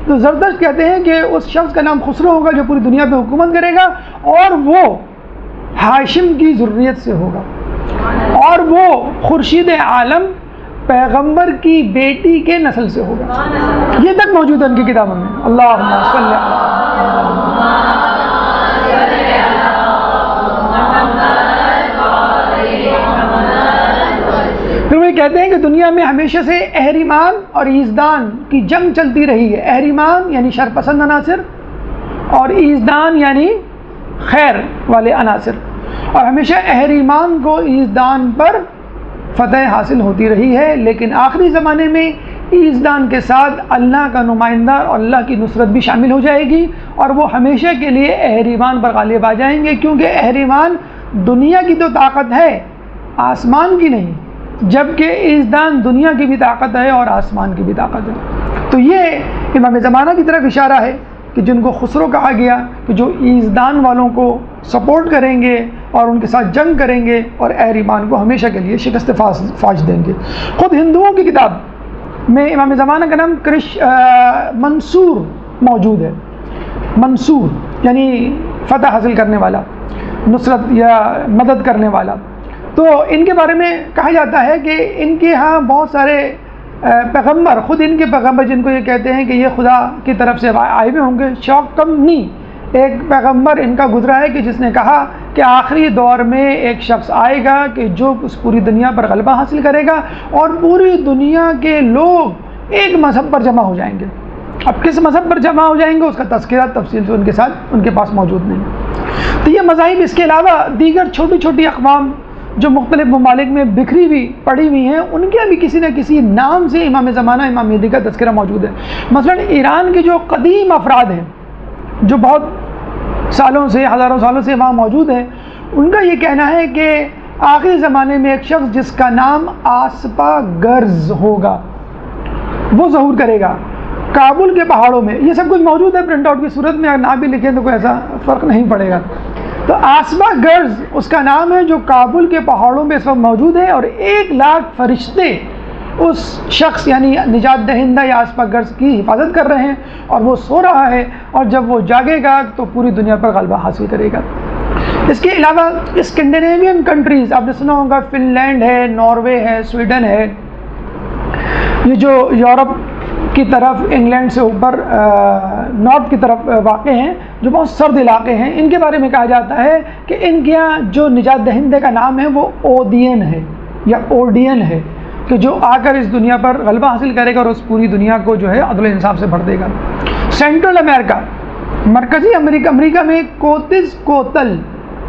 تو زردشت کہتے ہیں کہ اس شخص کا نام خسرو ہوگا جو پوری دنیا پہ حکومت کرے گا، اور وہ ہاشم کی ذریت سے ہوگا، اور وہ خورشید عالم پیغمبر کی بیٹی کے نسل سے ہوگا۔ یہ تک موجود ہے ان کی کتابوں میں۔ اللہم صلی پھر وہ کہتے ہیں کہ دنیا میں ہمیشہ سے اہریمان اور ایزدان کی جنگ چلتی رہی ہے۔ اہریمان یعنی شر پسند عناصر، اور ایزدان یعنی خیر والے عناصر، اور ہمیشہ اہریمان کو ایزدان پر فتح حاصل ہوتی رہی ہے، لیکن آخری زمانے میں ایزدان کے ساتھ اللہ کا نمائندہ اور اللہ کی نصرت بھی شامل ہو جائے گی، اور وہ ہمیشہ کے لیے اہریمان پر غالب آ جائیں گے، کیونکہ اہریمان دنیا کی تو طاقت ہے، آسمان کی نہیں، جبکہ ایزدان دنیا کی بھی طاقت ہے اور آسمان کی بھی طاقت ہے۔ تو یہ امام زمانہ کی طرف اشارہ ہے کہ جن کو خسرو کہا گیا، کہ جو ایزدان والوں کو سپورٹ کریں گے اور ان کے ساتھ جنگ کریں گے اور اہریمان کو ہمیشہ کے لیے شکست فاش دیں گے۔ خود ہندوؤں کی کتاب میں امام زمانہ کا نام منصور موجود ہے۔ منصور یعنی فتح حاصل کرنے والا، نصرت یا مدد کرنے والا۔ تو ان کے بارے میں کہا جاتا ہے کہ ان کے ہاں بہت سارے پیغمبر، خود ان کے پیغمبر جن کو یہ کہتے ہیں کہ یہ خدا کی طرف سے آئے ہوئے ہوں گے، شوقمنی ایک پیغمبر ان کا گزرا ہے کہ جس نے کہا کہ آخری دور میں ایک شخص آئے گا کہ جو اس پوری دنیا پر غلبہ حاصل کرے گا، اور پوری دنیا کے لوگ ایک مذہب پر جمع ہو جائیں گے۔ اب کس مذہب پر جمع ہو جائیں گے اس کا تذکرہ تفصیل سے ان کے پاس موجود نہیں۔ تو یہ مذاہب، اس کے علاوہ دیگر چھوٹی چھوٹی اقوام جو مختلف ممالک میں بکھری ہوئی پڑی ہوئی ہیں، ان کے بھی کسی نہ کسی نام سے امام زمانہ، امام مہدی کا تذکرہ موجود ہے۔ مثلا ایران کے جو قدیم افراد ہیں جو بہت سالوں سے، ہزاروں سالوں سے وہاں موجود ہیں، ان کا یہ کہنا ہے کہ آخری زمانے میں ایک شخص جس کا نام آسپا گرز ہوگا وہ ظہور کرے گا کابل کے پہاڑوں میں۔ یہ سب کچھ موجود ہے پرنٹ آؤٹ کی صورت میں، اگر نہ بھی لکھیں تو کوئی ایسا فرق نہیں پڑے گا۔ تو آسپا گرز اس کا نام ہے، جو کابل کے پہاڑوں میں اس وقت موجود ہے، اور 1,00,000 فرشتے اس شخص یعنی نجات دہندہ یا آسپا گرز کی حفاظت کر رہے ہیں، اور وہ سو رہا ہے، اور جب وہ جاگے گا تو پوری دنیا پر غلبہ حاصل کرے گا۔ اس کے علاوہ اسکینڈینیوین کنٹریز، آپ نے سنا ہوگا فن لینڈ ہے، ناروے ہے، سویڈن ہے، یہ جو یورپ کی طرف، انگلینڈ سے اوپر نارتھ کی طرف واقع ہیں، جو بہت سرد علاقے ہیں، ان کے بارے میں کہا جاتا ہے کہ ان کے یہاں جو نجات دہندے کا نام ہے وہ اودین ہے یا اوڈین ہے، کہ جو آ کر اس دنیا پر غلبہ حاصل کرے گا اور اس پوری دنیا کو جو ہے عدل و انصاف سے بھر دے گا۔ سینٹرل امریکہ، مرکزی امریکہ میں کوتز کوتل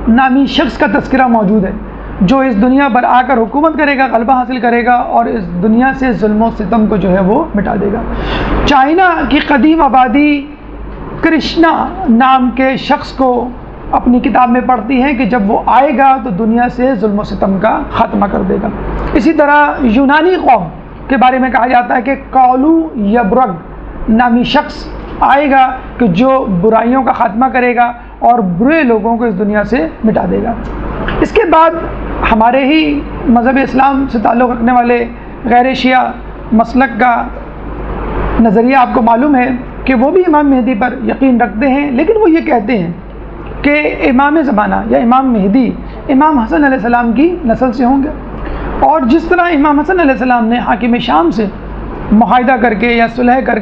نامی شخص کا تذکرہ موجود ہے، جو اس دنیا پر آ کر حکومت کرے گا، غلبہ حاصل کرے گا اور اس دنیا سے ظلم و ستم کو جو ہے وہ مٹا دے گا۔ چائنا کی قدیم آبادی کرشنا نام کے شخص کو اپنی کتاب میں پڑھتی ہیں کہ جب وہ آئے گا تو دنیا سے ظلم و ستم کا خاتمہ کر دے گا۔ اسی طرح یونانی قوم کے بارے میں کہا جاتا ہے کہ کالو یبرگ نامی شخص آئے گا کہ جو برائیوں کا خاتمہ کرے گا اور برے لوگوں کو اس دنیا سے مٹا دے گا۔ اس کے بعد ہمارے ہی مذہب اسلام سے تعلق رکھنے والے غیر شیعہ مسلک کا نظریہ آپ کو معلوم ہے کہ وہ بھی امام مہدی پر یقین رکھتے ہیں، لیکن وہ یہ کہتے ہیں کہ امام زمانہ یا امام مہدی امام حسن علیہ السلام کی نسل سے ہوں گے، اور جس طرح امام حسن علیہ السلام نے حاکم شام سے معاہدہ کر کے یا صلح کر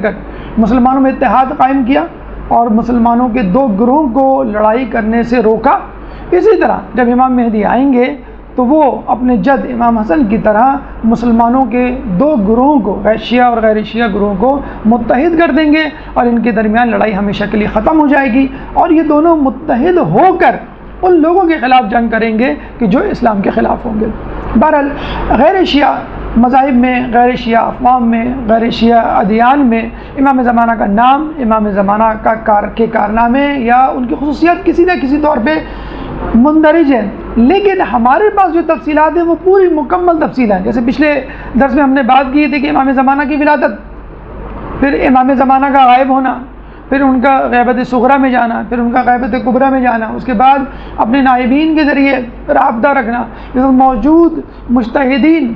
مسلمانوں میں اتحاد قائم کیا اور مسلمانوں کے 2 گروہوں کو لڑائی کرنے سے روکا، اسی طرح جب امام مہدی آئیں گے تو وہ اپنے جد امام حسن کی طرح مسلمانوں کے 2 گروہوں کو، شیعہ اور غیر شیعہ گروہوں کو متحد کر دیں گے، اور ان کے درمیان لڑائی ہمیشہ کے لیے ختم ہو جائے گی، اور یہ دونوں متحد ہو کر ان لوگوں کے خلاف جنگ کریں گے کہ جو اسلام کے خلاف ہوں گے۔ بہرحال غیر شیعہ مذاہب میں، غیر شیعہ اقوام میں، غیر شیعہ ادیان میں امام زمانہ کا نام، امام زمانہ کے کارنامے یا ان کی خصوصیات کسی نہ کسی طور پہ مندرج ہیں، لیکن ہمارے پاس جو تفصیلات ہیں وہ پوری مکمل تفصیل ہیں۔ جیسے پچھلے درس میں ہم نے بات کی تھی کہ امام زمانہ کی ولادت، پھر امام زمانہ کا غائب ہونا، پھر ان کا غیبت صغریٰ میں جانا، پھر ان کا غیبت کبریٰ میں جانا، اس کے بعد اپنے نائبین کے ذریعے رابطہ رکھنا، موجود مجتہدین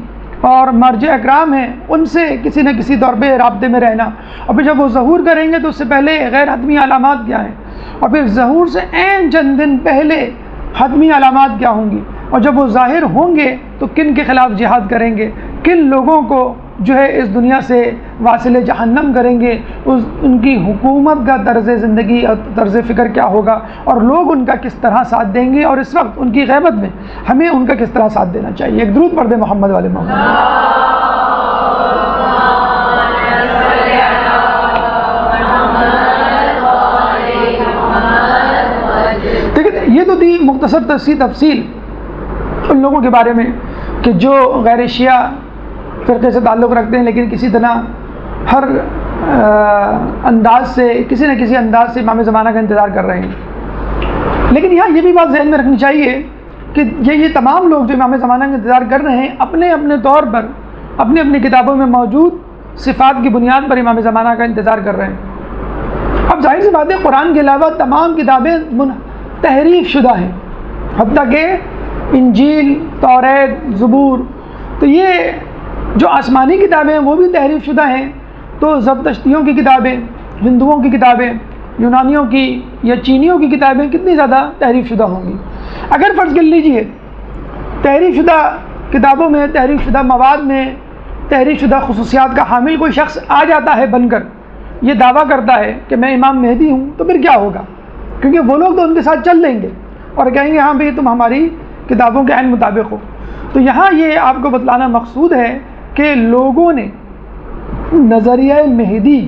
اور مرجع اکرام ہیں ان سے کسی نہ کسی طور پہ رابطے میں رہنا، اور پھر جب وہ ظہور کریں گے تو اس سے پہلے غیر حتمی علامات کیا ہیں، اور پھر ظہور سے عین چند دن پہلے حتمی علامات کیا ہوں گی، اور جب وہ ظاہر ہوں گے تو کن کے خلاف جہاد کریں گے، کن لوگوں کو جو ہے اس دنیا سے واصل جہنم کریں گے، ان کی حکومت کا طرز زندگی اور طرز فکر کیا ہوگا، اور لوگ ان کا کس طرح ساتھ دیں گے، اور اس وقت ان کی غیبت میں ہمیں ان کا کس طرح ساتھ دینا چاہیے۔ ایک درود پڑھ دیں محمد والے محمد۔ یہ تو تھی مختصر تفصیل ان لوگوں کے بارے میں کہ جو غیر شیعہ فرقے سے تعلق رکھتے ہیں، لیکن کسی طرح ہر انداز سے کسی نہ کسی انداز سے امام زمانہ کا انتظار کر رہے ہیں۔ لیکن یہاں یہ بھی بات ذہن میں رکھنی چاہیے کہ یہ تمام لوگ جو امام زمانہ کا انتظار کر رہے ہیں اپنے اپنے طور پر اپنی اپنی کتابوں میں موجود صفات کی بنیاد پر امام زمانہ کا انتظار کر رہے ہیں۔ اب ظاہر سی بات ہے قرآن کے علاوہ تمام کتابیں تحریف شدہ ہیں، حتیٰ کہ انجیل، توریت، زبور، تو یہ جو آسمانی کتابیں ہیں وہ بھی تحریف شدہ ہیں، تو زرتشتیوں کی کتابیں، ہندوؤں کی کتابیں، یونانیوں کی یا چینیوں کی کتابیں کتنی زیادہ تحریف شدہ ہوں گی۔ اگر فرض کر لیجئے تحریف شدہ کتابوں میں، تحریف شدہ مواد میں تحریف شدہ خصوصیات کا حامل کوئی شخص آ جاتا ہے بن کر، یہ دعویٰ کرتا ہے کہ میں امام مہدی ہوں، تو پھر کیا ہوگا؟ کیونکہ وہ لوگ تو ان کے ساتھ چل دیں گے اور کہیں گے ہاں بھئی تم ہماری کتابوں کے عین مطابق ہو۔ تو یہاں یہ آپ کو بتلانا مقصود ہے کہ لوگوں نے نظریہ مہدی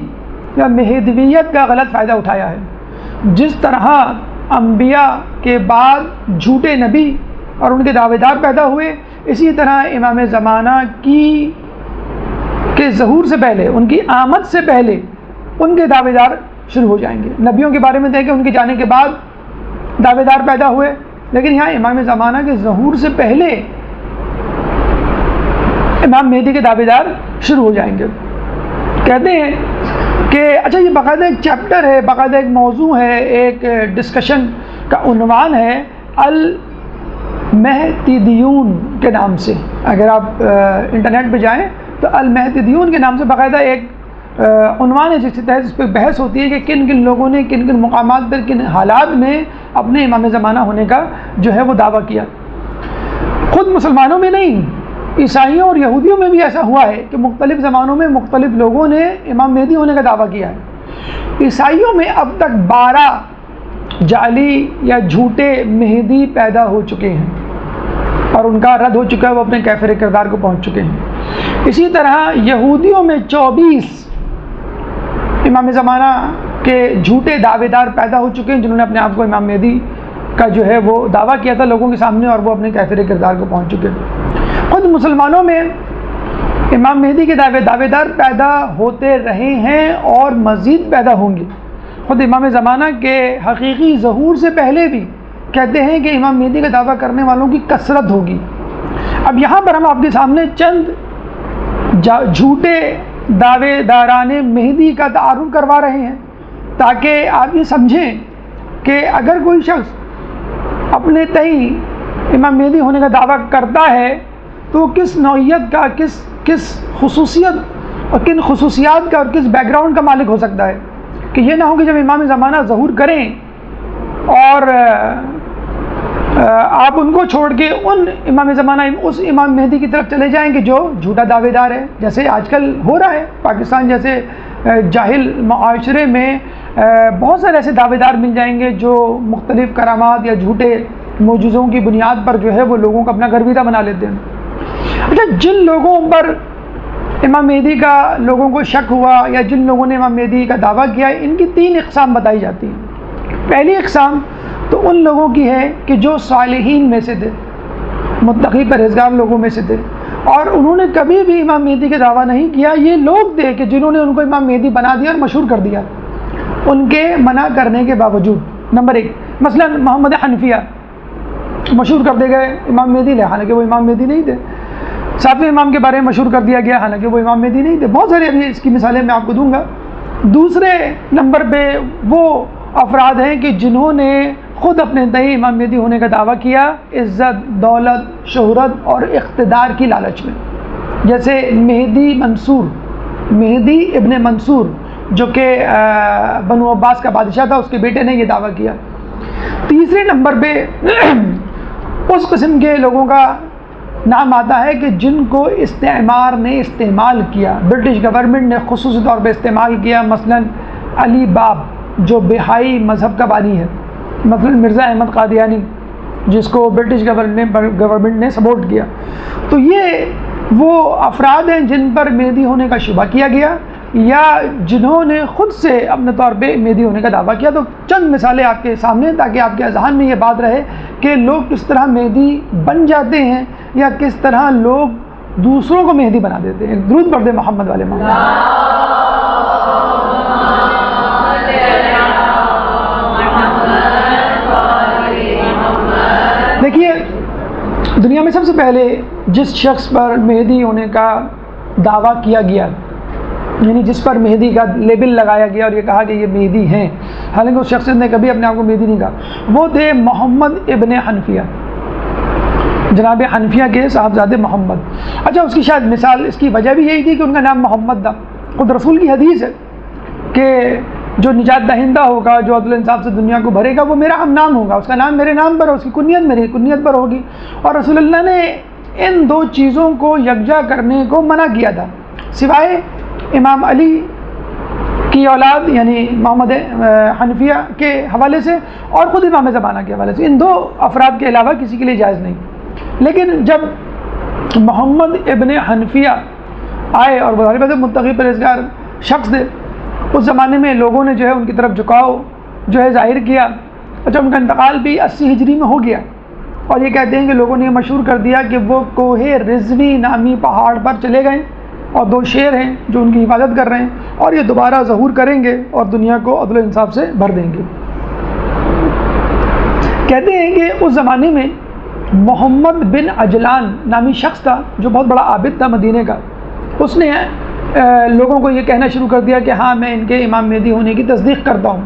یا مہدویت کا غلط فائدہ اٹھایا ہے۔ جس طرح انبیاء کے بعد جھوٹے نبی اور ان کے دعوے دار پیدا ہوئے، اسی طرح امام زمانہ کے ظہور سے پہلے، ان کی آمد سے پہلے ان کے دعوے دار شروع ہو جائیں گے۔ نبیوں کے بارے میں دیکھیں ان کے جانے کے بعد دعوے دار پیدا ہوئے، لیکن یہاں امام زمانہ کے ظہور سے پہلے امام مہدی کے دعوے دار شروع ہو جائیں گے۔ کہتے ہیں کہ اچھا یہ باقاعدہ ایک چیپٹر ہے، باقاعدہ ایک موضوع ہے، ایک ڈسکشن کا عنوان ہے المہدیون کے نام سے۔ اگر آپ انٹرنیٹ پہ جائیں تو المہدیون کے نام سے باقاعدہ ایک عنوان ہے جس کے تحت اس پہ بحث ہوتی ہے کہ کن کن لوگوں نے کن کن مقامات پر کن حالات میں اپنے امام زمانہ ہونے کا جو ہے وہ دعویٰ کیا۔ خود مسلمانوں میں نہیں، عیسائیوں اور یہودیوں میں بھی ایسا ہوا ہے کہ مختلف زمانوں میں مختلف لوگوں نے امام مہدی ہونے کا دعویٰ کیا ہے۔ عیسائیوں میں اب تک 12 جعلی یا جھوٹے مہدی پیدا ہو چکے ہیں اور ان کا رد ہو چکا ہے، وہ اپنے کافر کردار کو پہنچ چکے ہیں۔ اسی طرح یہودیوں میں 24 امام زمانہ کے جھوٹے دعوے دار پیدا ہو چکے ہیں جنہوں نے اپنے آپ کو امام مہدی کا جو ہے وہ دعویٰ کیا تھا لوگوں کے سامنے، اور وہ اپنے کافر کردار کو پہنچ چکے ہیں۔ خود مسلمانوں میں امام مہدی کے دعوے دار پیدا ہوتے رہے ہیں اور مزید پیدا ہوں گے۔ خود امام زمانہ کے حقیقی ظہور سے پہلے بھی کہتے ہیں کہ امام مہدی کا دعویٰ کرنے والوں کی کثرت ہوگی۔ اب یہاں پر ہم آپ کے سامنے چند جھوٹے دعوے داران مہدی کا تعارف کروا رہے ہیں تاکہ آپ یہ سمجھیں کہ اگر کوئی شخص اپنے تئیں امام مہدی ہونے کا دعویٰ کرتا ہے تو کس نوعیت کا، کس خصوصیت اور کن خصوصیات کا اور کس بیک گراؤنڈ کا مالک ہو سکتا ہے، کہ یہ نہ ہو کہ جب امام زمانہ ظہور کریں اور آپ ان کو چھوڑ کے ان امام زمانہ اس امام مہدی کی طرف چلے جائیں کہ جو جھوٹا دعوے دار ہے، جیسے آج کل ہو رہا ہے پاکستان جیسے جاہل معاشرے میں بہت سارے ایسے دعوے دار مل جائیں گے جو مختلف کرامات یا جھوٹے معجزوں کی بنیاد پر جو ہے وہ لوگوں کو اپنا گرویدہ بنا لیتے ہیں۔ اچھا جن لوگوں پر امام مہدی کا لوگوں کو شک ہوا یا جن لوگوں نے امام مہدی کا دعویٰ کیا، ان کی 3 اقسام بتائی جاتی ہیں۔ پہلی اقسام تو ان لوگوں کی ہے کہ جو صالحین میں سے تھے، متقی پرہیزگار لوگوں میں سے تھے، اور انہوں نے کبھی بھی امام مہدی کا دعویٰ نہیں کیا. یہ لوگ تھے کہ جنہوں نے ان کو امام مہدی بنا دیا اور مشہور کر دیا ان کے منع کرنے کے باوجود. نمبر 1 مثلا محمد حنفیہ مشہور کر دے گئے امام مہدی لے، حالانکہ وہ امام مہدی نہیں تھے. 7ویں امام کے بارے میں مشہور کر دیا گیا، حالانکہ وہ امام مہدی نہیں تھے. بہت سارے ابھی اس کی مثالیں میں آپ کو دوں گا. دوسرے نمبر پہ وہ افراد ہیں کہ جنہوں نے خود اپنے تئیں امام مہدی ہونے کا دعویٰ کیا عزت، دولت، شہرت اور اقتدار کی لالچ میں، جیسے مہدی ابن منصور جو کہ بنو عباس کا بادشاہ تھا، اس کے بیٹے نے یہ دعویٰ کیا. تیسرے نمبر پہ اس قسم کے لوگوں کا نام آتا ہے کہ جن کو استعمار نے استعمال کیا، برٹش گورنمنٹ نے خصوصی طور پہ استعمال کیا. مثلا علی باب جو بہائی مذہب کا بانی ہے، مثلا مرزا احمد قادیانی جس کو برٹش گورنمنٹ نے سپورٹ کیا. تو یہ وہ افراد ہیں جن پر مہدی ہونے کا شبہ کیا گیا یا جنہوں نے خود سے اپنے طور پہ مہدی ہونے کا دعویٰ کیا. تو چند مثالیں آپ کے سامنے تاکہ آپ کے اذہان میں یہ بات رہے کہ لوگ کس طرح مہدی بن جاتے ہیں یا کس طرح لوگ دوسروں کو مہدی بنا دیتے ہیں. درود پڑھ دیں محمد والے محمد. دیکھیے دنیا میں سب سے پہلے جس شخص پر مہدی ہونے کا دعویٰ کیا گیا، یعنی جس پر مہدی کا لیبل لگایا گیا اور یہ کہا کہ یہ مہدی ہیں، حالانکہ اس شخص نے کبھی اپنے آپ کو مہدی نہیں کہا، وہ تھے محمد ابن حنفیہ، جناب حنفیہ کے صاحبزادے محمد. اچھا، اس کی شاید مثال، اس کی وجہ بھی یہی تھی کہ ان کا نام محمد تھا. خود رسول کی حدیث ہے کہ جو نجات دہندہ ہوگا، جو عدل انصاف سے دنیا کو بھرے گا، وہ میرا ہم نام ہوگا، اس کا نام میرے نام پر، اس کی کنیت میری کنیت پر ہوگی. اور رسول اللہ نے ان دو چیزوں کو یکجا کرنے کو منع کیا تھا، سوائے امام علی کی اولاد یعنی محمد حنفیہ کے حوالے سے اور خود امام زمانہ کے حوالے سے. ان دو افراد کے علاوہ کسی کے لیے جائز نہیں. لیکن جب محمد ابن حنفیہ آئے اور بظاہر بات متقی پرہیزگار شخص تھے، اس زمانے میں لوگوں نے جو ہے ان کی طرف جھکاؤ جو ہے ظاہر کیا. اچھا، ان کا انتقال بھی 80 ہجری میں ہو گیا اور یہ کہتے ہیں کہ لوگوں نے یہ مشہور کر دیا کہ وہ کوہ رضوی نامی پہاڑ پر چلے گئے اور 2 شیر ہیں جو ان کی حفاظت کر رہے ہیں اور یہ دوبارہ ظہور کریں گے اور دنیا کو عدل و انصاف سے بھر دیں گے. کہتے ہیں کہ اس زمانے میں محمد بن عجلان نامی شخص تھا جو بہت بڑا عابد تھا مدینے کا. اس نے لوگوں کو یہ کہنا شروع کر دیا کہ ہاں میں ان کے امام مہدی ہونے کی تصدیق کرتا ہوں.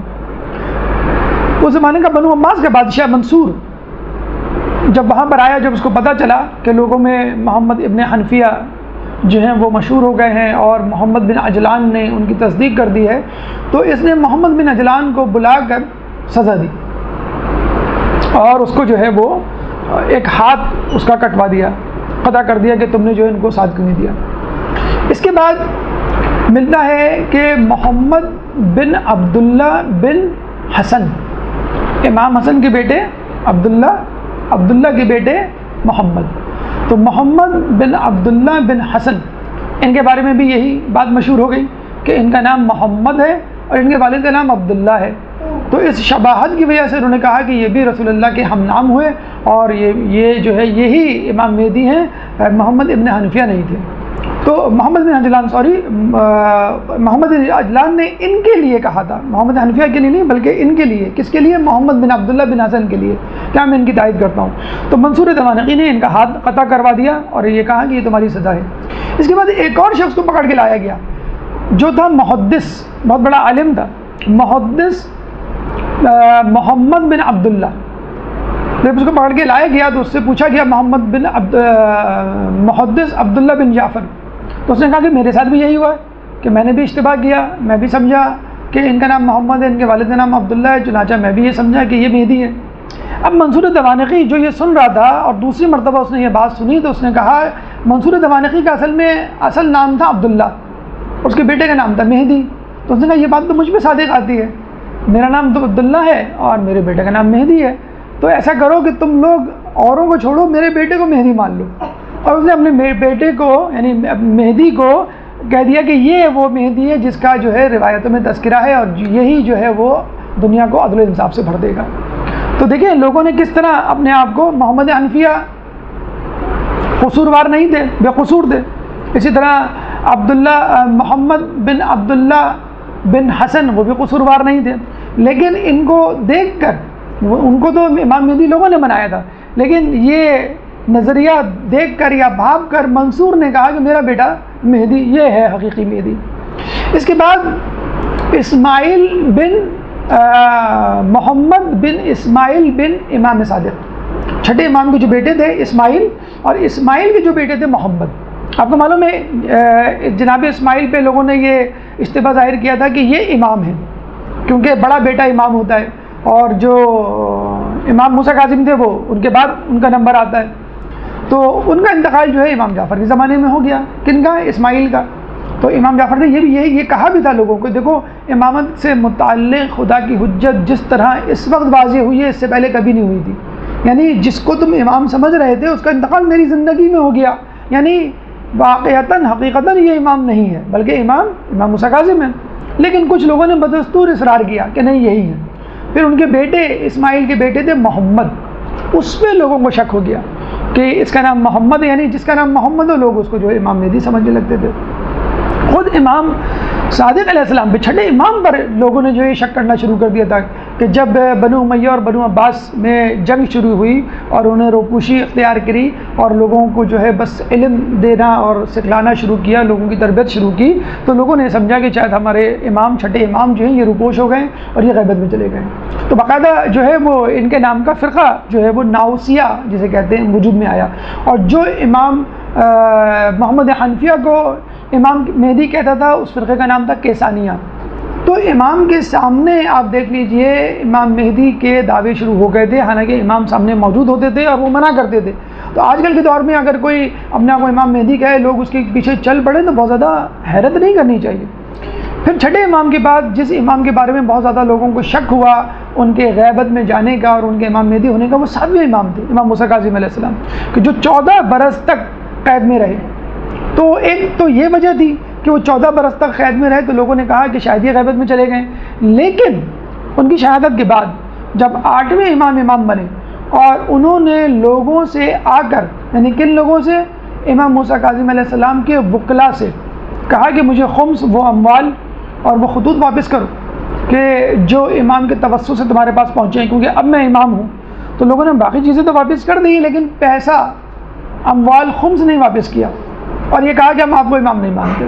اس زمانے کا بنو عباس کا بادشاہ منصور جب وہاں پر آیا، جب اس کو پتہ چلا کہ لوگوں میں محمد ابن حنفیہ جو ہیں وہ مشہور ہو گئے ہیں اور محمد بن عجلان نے ان کی تصدیق کر دی ہے، تو اس نے محمد بن عجلان کو بلا کر سزا دی اور اس کو جو ہے وہ ایک ہاتھ اس کا کٹوا دیا، قطع کر دیا کہ تم نے جو ہے ان کو ساتھ کیوں نہیں دیا. اس کے بعد ملتا ہے کہ محمد بن عبداللہ بن حسن، امام حسن کے بیٹے عبداللہ کے بیٹے محمد. تو محمد بن عبداللہ بن حسن، ان کے بارے میں بھی یہی بات مشہور ہو گئی کہ ان کا نام محمد ہے اور ان کے والد کا نام عبداللہ ہے. تو اس شباہت کی وجہ سے انہوں نے کہا کہ یہ بھی رسول اللہ کے ہم نام ہوئے اور یہ جو ہے یہی امام مہدی ہیں، محمد ابن حنفیہ نہیں تھے. تو محمد بن عجلان نے ان کے لیے کہا تھا، محمد حنفیہ کے لیے نہیں بلکہ ان کے لیے. کس کے لیے؟ محمد بن عبداللہ بن حسن کے لیے. کیا میں ان کی تائید کرتا ہوں. تو منصور دوانقی نے ان کا ہاتھ قطع کروا دیا اور یہ کہا کہ یہ تمہاری سزا ہے. اس کے بعد ایک اور شخص کو پکڑ کے لایا گیا جو تھا محدث، بہت بڑا عالم تھا، محدث محمد بن عبداللہ. جب اس کو پکڑ کے لایا گیا تو اس سے پوچھا گیا محدث عبداللہ بن جعفر. تو اس نے کہا کہ میرے ساتھ بھی یہی ہوا ہے کہ میں نے بھی اشتباہ کیا، میں بھی سمجھا کہ ان کا نام محمد ہے، ان کے والد کا نام عبداللہ ہے، چنانچہ میں بھی یہ سمجھا کہ یہ مہدی ہے. اب منصور دوانقی جو یہ سن رہا تھا اور دوسری مرتبہ اس نے یہ بات سنی تو اس نے کہا، منصور دوانقی کا اصل نام تھا عبداللہ، اس کے بیٹے کا نام تھا مہدی. تو اس نے کہا یہ بات تو مجھ پہ صادق آتی ہے، میرا نام تو عبداللہ ہے اور میرے بیٹے کا نام مہدی ہے. تو ایسا کرو کہ تم لوگ اوروں کو چھوڑو، میرے بیٹے کو مہدی مان لو. اور اس نے اپنے بیٹے کو یعنی مہدی کو کہہ دیا کہ یہ وہ مہدی ہے جس کا جو ہے روایتوں میں تذکرہ ہے اور یہی جو ہے وہ دنیا کو عدل و انصاف سے بھر دے گا. تو دیکھیں لوگوں نے کس طرح اپنے آپ کو محمد حنفیہ قصوروار نہیں تھے، بے قصور تھے. اسی طرح محمد بن عبداللہ بن حسن وہ بھی قصوروار نہیں تھے. لیکن ان کو دیکھ کر، ان کو تو امام مہدی لوگوں نے بنایا تھا، لیکن یہ نظریہ دیکھ کر یا بھاپ کر منصور نے کہا کہ میرا بیٹا مہدی یہ ہے حقیقی مہدی. اس کے بعد اسماعیل بن محمد بن اسماعیل بن امام صادق، چھٹے امام کے جو بیٹے تھے اسماعیل، اور اسماعیل کے جو بیٹے تھے محمد. آپ کو معلوم ہے جناب اسماعیل پہ لوگوں نے یہ اشتباہ ظاہر کیا تھا کہ یہ امام ہے، کیونکہ بڑا بیٹا امام ہوتا ہے، اور جو امام موسیٰ کاظم تھے وہ ان کے بعد ان کا نمبر آتا ہے. تو ان کا انتقال جو ہے امام جعفر کے زمانے میں ہو گیا. کن کا؟ اسماعیل کا. تو امام جعفر نے یہ کہا بھی تھا لوگوں کو، دیکھو امامت سے متعلق خدا کی حجت جس طرح اس وقت واضح ہوئی ہے، اس سے پہلے کبھی نہیں ہوئی تھی. یعنی جس کو تم امام سمجھ رہے تھے اس کا انتقال میری زندگی میں ہو گیا. یعنی واقعتاً حقیقتاً یہ امام نہیں ہے، بلکہ امام موسیٰ کاظم ہے. لیکن کچھ لوگوں نے بدستور اصرار کیا کہ نہیں یہی ہے. پھر ان کے بیٹے اسماعیل کے بیٹے تھے محمد، اس پہ لوگوں کو شک ہو گیا کہ اس کا نام محمد ہے، یعنی جس کا نام محمد ہو لوگ اس کو جو ہے امام مہدی سمجھنے لگتے تھے. خود امام صادق علیہ السلام پہ، چھٹے امام پر لوگوں نے جو ہے شک کرنا شروع کر دیا تھا کہ جب بنو امیہ اور بنو عباس میں جنگ شروع ہوئی اور انہیں روپوشی اختیار کری اور لوگوں کو جو ہے بس علم دینا اور سکھلانا شروع کیا، لوگوں کی تربیت شروع کی، تو لوگوں نے سمجھا کہ شاید ہمارے امام، چھٹے امام جو ہیں یہ روپوش ہو گئے اور یہ غیبت میں چلے گئے. تو باقاعدہ جو ہے وہ ان کے نام کا فرقہ جو ہے وہ ناؤسیہ جسے کہتے ہیں وجود میں آیا. اور جو امام محمد حنفیہ کو امام مہدی کہتا تھا اس فرقے کا نام تھا کیسانیہ. تو امام کے سامنے آپ دیکھ لیجئے امام مہدی کے دعوے شروع ہو گئے تھے، حالانکہ امام سامنے موجود ہوتے تھے اور وہ منع کرتے تھے. تو آج کل کے دور میں اگر کوئی اپنے آپ کو امام مہدی کہے، لوگ اس کے پیچھے چل پڑے تو بہت زیادہ حیرت نہیں کرنی چاہیے. پھر چھٹے امام کے بعد جس امام کے بارے میں بہت زیادہ لوگوں کو شک ہوا ان کے غیبت میں جانے کا اور ان کے امام مہدی ہونے کا، وہ 7ویں امام تھے، امام موسیٰ کاظم علیہ السلام، کہ جو 14 برس تک قید میں رہے. تو ایک تو یہ وجہ تھی کہ وہ 14 برس تک قید میں رہے، تو لوگوں نے کہا کہ شاید یہ غیبت میں چلے گئے. لیکن ان کی شہادت کے بعد جب 8ویں امام بنے اور انہوں نے لوگوں سے آ کر، یعنی کن لوگوں سے؟ امام موسیٰ کاظم علیہ السلام کے وکلاء سے کہا کہ مجھے خمس وہ اموال اور وہ خطوط واپس کرو کہ جو امام کے توسط سے تمہارے پاس پہنچے ہیں، کیونکہ اب میں امام ہوں. تو لوگوں نے باقی چیزیں تو واپس کر دی، لیکن پیسہ، اموال، خمس نہیں واپس کیا، اور یہ کہا کہ ہم آپ کو امام نہیں مانتے.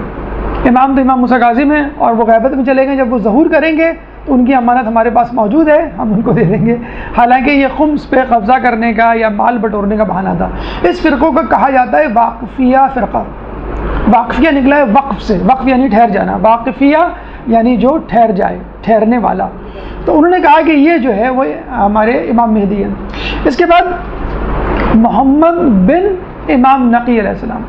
امام تو امام موسیٰ کاظم ہیں اور وہ غیبت میں چلے گئے، جب وہ ظہور کریں گے تو ان کی امانت ہمارے پاس موجود ہے، ہم ان کو دے دیں گے. حالانکہ یہ خمس پہ قبضہ کرنے کا یا مال بٹورنے کا بہانہ تھا. اس فرقوں کو کہا جاتا ہے واقفیہ فرقہ. واقفیہ نکلا ہے وقف سے، وقف یعنی ٹھہر جانا، واقفیہ یعنی جو ٹھہر جائے، ٹھہرنے والا. تو انہوں نے کہا کہ یہ جو ہے وہ ہمارے امام مہدی ہیں. اس کے بعد محمد بن امام نقی علیہ السلام،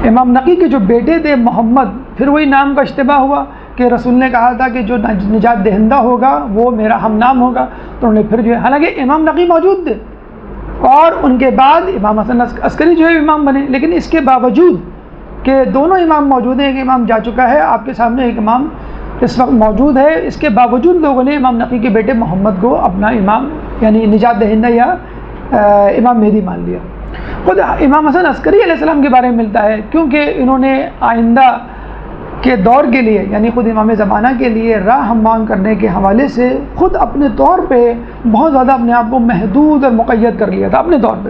امام نقی کے جو بیٹے تھے محمد، پھر وہی نام کا اشتباہ ہوا کہ رسول نے کہا تھا کہ جو نجات دہندہ ہوگا وہ میرا ہم نام ہوگا. تو انہوں نے پھر جو ہے، حالانکہ امام نقی موجود تھے اور ان کے بعد امام حسن عسکری جو ہے امام بنے، لیکن اس کے باوجود کہ دونوں امام موجود ہیں، ایک امام جا چکا ہے آپ کے سامنے، ایک امام اس وقت موجود ہے، اس کے باوجود لوگوں نے امام نقی کے بیٹے محمد کو اپنا امام یعنی نجات دہندہ یا امام مہدی مان لیا. خود امام حسن عسکری علیہ السلام کے بارے میں ملتا ہے، کیونکہ انہوں نے آئندہ کے دور کے لیے یعنی خود امام زمانہ کے لیے راہ ہموار کرنے کے حوالے سے خود اپنے طور پہ بہت زیادہ اپنے آپ کو محدود اور مقید کر لیا تھا. اپنے طور پہ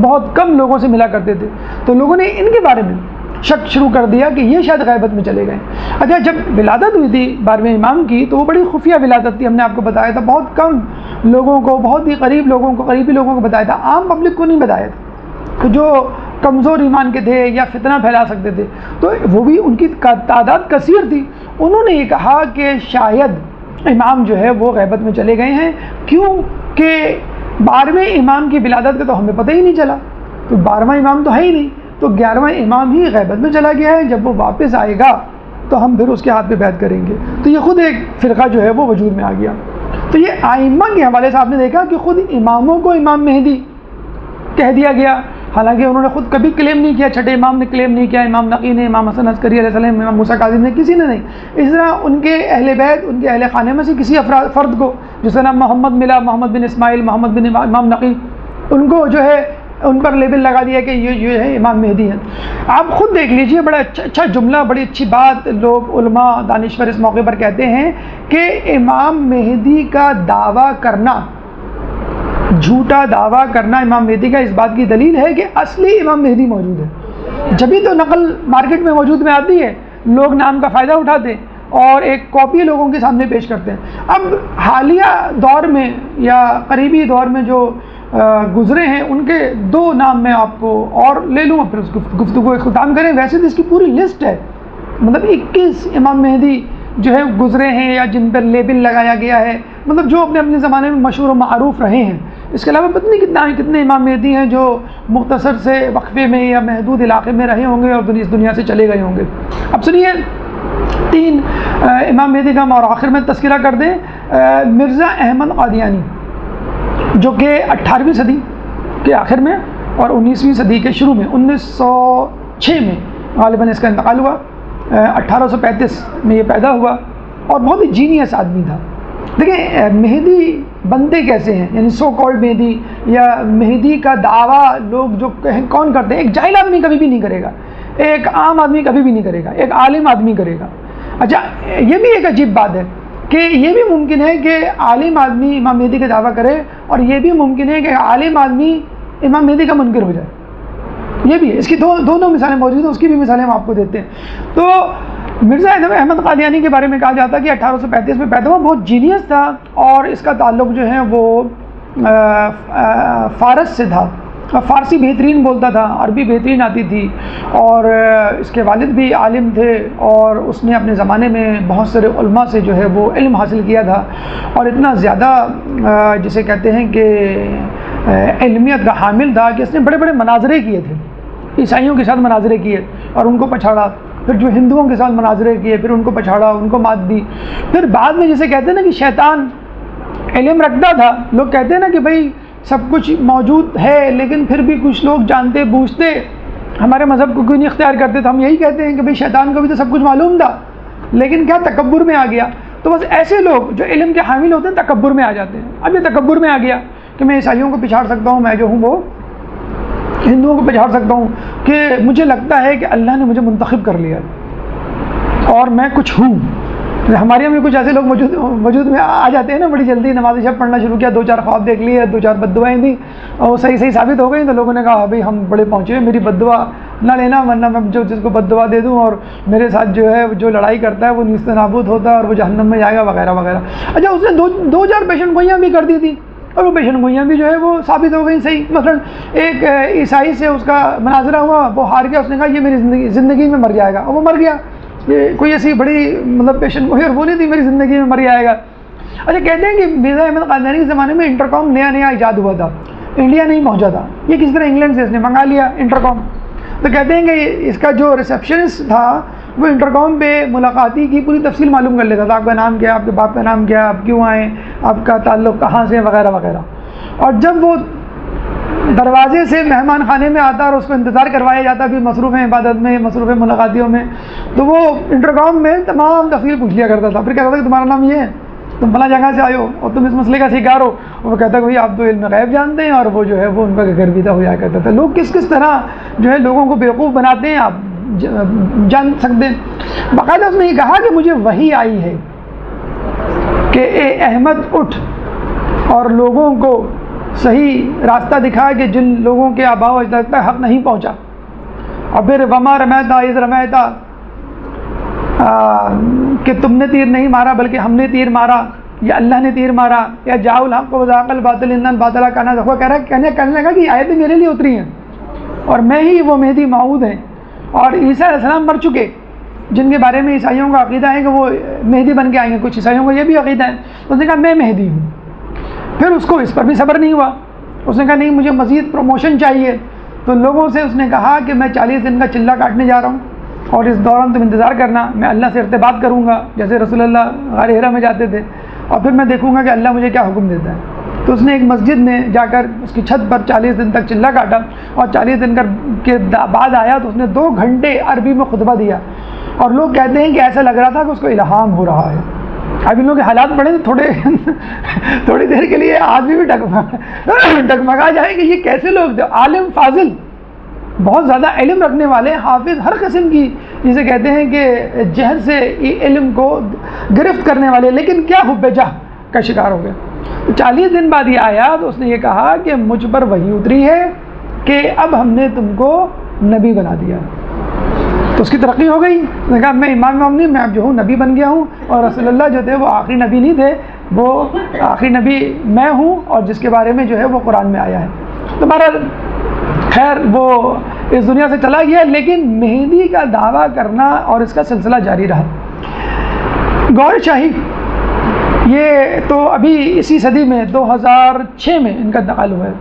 بہت کم لوگوں سے ملا کرتے تھے، تو لوگوں نے ان کے بارے میں شک شروع کر دیا کہ یہ شاید غیبت میں چلے گئے. اچھا، جب ولادت ہوئی تھی 12ویں امام کی تو وہ بڑی خفیہ ولادت تھی، ہم نے آپ کو بتایا تھا، بہت کم لوگوں کو، بہت ہی قریبی لوگوں کو بتایا تھا، عام پبلک کو نہیں بتایا تھا، کہ جو کمزور ایمان کے تھے یا فتنہ پھیلا سکتے تھے. تو وہ بھی ان کی تعداد کثیر تھی. انہوں نے یہ کہا کہ شاید امام جو ہے وہ غیبت میں چلے گئے ہیں، کیوں کہ 12ویں امام کی ولادت کا تو ہمیں پتہ ہی نہیں چلا، تو 12واں امام تو ہے ہی نہیں، تو 11واں امام ہی غیبت میں چلا گیا ہے. جب وہ واپس آئے گا تو ہم پھر اس کے ہاتھ پہ بیعت کریں گے. تو یہ خود ایک فرقہ جو ہے وہ وجود میں آ گیا. تو یہ آئمہ کے حوالے سے آپ نے دیکھا کہ خود اماموں کو امام مہدی کہہ دیا گیا، حالانکہ انہوں نے خود کبھی کلیم نہیں کیا، چھٹے امام نے کلیم نہیں کیا، امام نقی نے، امام حسن عسکری علیہ السلام، امام موسیٰ کاظم نے، کسی نے نہیں. اس طرح ان کے اہل بیت، ان کے اہل خانے میں سے کسی فرد کو جس کا نام محمد ملا، محمد بن اسماعیل، محمد بن امام نقی، ان کو جو ہے ان پر لیبل لگا دیا کہ یہ ہے امام مہدی ہیں۔ آپ خود دیکھ لیجئے، بڑا اچھا جملہ، بڑی اچھی بات لوگ علماء دانشور اس موقع پر کہتے ہیں کہ امام مہدی کا دعویٰ کرنا، جھوٹا دعویٰ کرنا امام مہدی کا، اس بات کی دلیل ہے کہ اصلی امام مہدی موجود ہے۔ جبھی تو نقل مارکیٹ میں موجود میں آتی ہے، لوگ نام کا فائدہ اٹھاتے اور ایک کاپی لوگوں کے سامنے پیش کرتے ہیں۔ اب حالیہ دور میں یا قریبی دور میں جو گزرے ہیں ان کے 2 نام میں آپ کو اور لے لوں، پھر اس گفتگو اختتام کریں۔ ویسے تو اس کی پوری لسٹ ہے، مطلب 21 امام مہدی جو ہے گزرے ہیں یا جن پر لیبل لگایا گیا ہے، مطلب جو اپنے زمانے میں مشہور و معروف رہے ہیں۔ اس کے علاوہ پتہ نہیں کتنے امام مہدی ہیں جو مختصر سے وقفے میں یا محدود علاقے میں رہے ہوں گے اور اس دنیا سے چلے گئے ہوں گے۔ اب سنیے 3 امام مہدی کا اور آخر میں تذکرہ کر دیں۔ مرزا احمد قادیانی جو کہ 18ویں صدی کے آخر میں اور 19ویں صدی کے شروع میں 1906 میں غالباً اس کا انتقال ہوا، 1835 میں یہ پیدا ہوا اور بہت ہی جینیس آدمی تھا۔ دیکھیں مہدی بنتے کیسے ہیں، یعنی سو کالڈ مہدی یا مہدی کا دعویٰ لوگ جو کون کرتے ہیں؟ ایک جاہل آدمی کبھی بھی نہیں کرے گا، ایک عام آدمی کبھی بھی نہیں کرے گا، ایک عالم آدمی کرے گا۔ اچھا یہ بھی ایک عجیب بات ہے کہ یہ بھی ممکن ہے کہ عالم آدمی امام مہدی کا دعویٰ کرے اور یہ بھی ممکن ہے کہ عالم آدمی امام مہدی کا منکر ہو جائے۔ یہ بھی ہے، اس کی دونوں مثالیں موجود ہیں، اس کی بھی مثالیں ہم آپ کو دیتے ہیں۔ تو مرزا احمد قادیانی کے بارے میں کہا جاتا ہے کہ 1835 میں پیدا ہوا، بہت جینیس تھا اور اس کا تعلق جو ہے وہ فارس سے تھا، فارسی بہترین بولتا تھا، عربی بہترین آتی تھی اور اس کے والد بھی عالم تھے اور اس نے اپنے زمانے میں بہت سارے علماء سے جو ہے وہ علم حاصل کیا تھا اور اتنا زیادہ جسے کہتے ہیں کہ علمیت کا حامل تھا کہ اس نے بڑے بڑے مناظرے کیے تھے، عیسائیوں کے ساتھ مناظرے کیے اور ان کو پچھاڑا، پھر جو ہندوؤں کے ساتھ مناظرے کیے پھر ان کو پچھاڑا، ان کو مات دی، پھر بعد میں جسے کہتے ہیں نا کہ شیطان علم رکھتا تھا، لوگ کہتے ہیں نا کہ بھائی سب کچھ موجود ہے لیکن پھر بھی کچھ لوگ جانتے بوجھتے ہمارے مذہب کو کیوں نہیں اختیار کرتے، تو ہم یہی کہتے ہیں کہ بھائی شیطان کو بھی تو سب کچھ معلوم تھا لیکن کیا تکبر میں آ گیا۔ تو بس ایسے لوگ جو علم کے حامل ہوتے ہیں تکبر میں آ جاتے ہیں۔ اب یہ تکبر میں آ گیا کہ میں عیسائیوں کو پچھاڑ سکتا ہوں، میں جو ہوں وہ ہندوؤں کو پچھاڑ سکتا ہوں، کہ مجھے لگتا ہے کہ اللہ نے مجھے منتخب کر لیا اور میں کچھ ہوں۔ ہمارے یہاں بھی کچھ ایسے لوگ موجود میں آ جاتے ہیں نا، بڑی جلدی نماز شب پڑھنا شروع کیا، 2-4 خواب دیکھ لیے، 2-4 بد دعائیں دیں اور وہ صحیح ثابت ہو گئی تو لوگوں نے کہا بھائی ہم بڑے پہنچے ہیں، میری بد دعا نہ لینا ورنہ میں جس کو بد دعا دے دوں اور میرے ساتھ جو ہے جو لڑائی کرتا ہے وہ نیست نابود ہوتا ہے اور وہ جہنم میں جائے گا وغیرہ وغیرہ۔ اچھا اس نے 2-4 پیشن گوئیاں بھی کر دی تھی اور وہ پیشن گوئیاں بھی جو ہے وہ ثابت ہو گئی صحیح۔ مثلا ایک عیسائی سے اس کا مناظرہ ہوا، وہ ہار گیا، اس نے کہا یہ میری زندگی میں مر جائے گا اور وہ مر گیا۔ یہ کوئی ایسی بڑی مطلب پیشن گوئی اور وہ نہیں تھی میری زندگی میں مر جائے گا۔ اچھا کہتے ہیں کہ مرزا احمد قادیانی کے زمانے میں انٹرکام نیا ایجاد ہوا تھا، انڈیا نہیں پہنچا تھا، یہ کس طرح انگلینڈ سے اس نے منگا لیا انٹرکام۔ تو کہتے ہیں کہ اس کا جو ریسیپشنسٹ تھا وہ انٹرکام پہ ملاقاتی کی پوری تفصیل معلوم کر لیتا تھا، آپ کا نام کیا، آپ کے باپ کا نام کیا، آپ کیوں آئیں، آپ کا تعلق کہاں سے وغیرہ وغیرہ۔ اور جب وہ دروازے سے مہمان خانے میں آتا اور اس کو انتظار کروایا جاتا بھی مصروف عبادت میں، مصروف ملاقاتیوں میں، تو وہ انٹرکام میں تمام تفصیل پوچھ لیا کرتا تھا، پھر کہتا تھا کہ تمہارا نام یہ ہے، تم فلاں جگہ سے آئے ہو اور تم اس مسئلے کا شکار ہو، اور وہ کہتا ہے کہ بھائی آپ تو علم غیب جانتے ہیں، اور وہ جو ہے وہ ان کا گرویدہ ہو جایا کرتا تھا۔ لوگ کس طرح جو ہے لوگوں کو بیوقوف بناتے ہیں آپ جان سکتے ہیں۔ باقاعدہ اس نے یہ کہا کہ مجھے وحی آئی ہے کہ اے احمد اٹھ اور لوگوں کو صحیح راستہ دکھا کہ جن لوگوں کے آباء و اجداد تک حق نہیں پہنچا، اور پھر وما رمیتا اذ رمیتا، کہ تم نے تیر نہیں مارا بلکہ ہم نے تیر مارا یا اللہ نے تیر مارا، یا جاء الحق وزهق الباطل ان الباطل کان زهوقا، کہنے لگا کہ آیتیں میرے لیے اتری ہیں اور میں ہی وہ مہدی موعود ہیں، اور عیسیٰ علیہ السلام مر چکے جن کے بارے میں عیسائیوں کا عقیدہ ہے کہ وہ مہدی بن کے آئیں گے، کچھ عیسائیوں کا یہ بھی عقیدہ ہے۔ تو اس نے کہا میں مہدی ہوں۔ پھر اس کو اس پر بھی صبر نہیں ہوا، اس نے کہا نہیں مجھے مزید پروموشن چاہیے، تو لوگوں سے اس نے کہا کہ میں 40 دن کا چلہ کاٹنے جا رہا ہوں اور اس دوران تم انتظار کرنا، میں اللہ سے ارتباط کروں گا جیسے رسول اللہ غار حرا میں جاتے تھے، اور پھر میں دیکھوں گا کہ اللہ مجھے کیا حکم دیتا ہے۔ تو اس نے ایک مسجد میں جا کر اس کی چھت پر 40 دن تک چلہ کاٹا اور 40 دن کے بعد آیا تو اس نے 2 گھنٹے عربی میں خطبہ دیا، اور لوگ کہتے ہیں کہ ایسا لگ رہا تھا کہ اس کو الہام ہو رہا ہے، اب ان لوگوں کے حالات پڑے تو تھوڑی دیر کے لیے آدمی بھی ڈگمگا جائے کہ یہ کیسے لوگ تھے. عالم فاضل، بہت زیادہ علم رکھنے والے، حافظ، ہر قسم کی جسے کہتے ہیں کہ جہل سے علم کو گرفت کرنے والے، لیکن کیا حب جاہ کا شکار ہو گئے. تو 40 دن بعد یہ آیا تو اس نے یہ کہا کہ مجھ پر وحی اتری ہے کہ اب ہم نے تم کو نبی بنا دیا. تو اس کی ترقی ہو گئی. اس نے کہا میں امام نہیں، میں اب جو ہوں نبی بن گیا ہوں، اور رسول اللہ جو تھے وہ آخری نبی نہیں تھے، وہ آخری نبی میں ہوں، اور جس کے بارے میں جو ہے وہ قرآن میں آیا ہے. تو بہرحال خیر وہ اس دنیا سے چلا گیا، لیکن مہدی کا دعویٰ کرنا اور اس کا سلسلہ جاری رہا. گور شاہی یہ تو ابھی اسی صدی میں 2006 میں ان کا انتقال ہوا ہے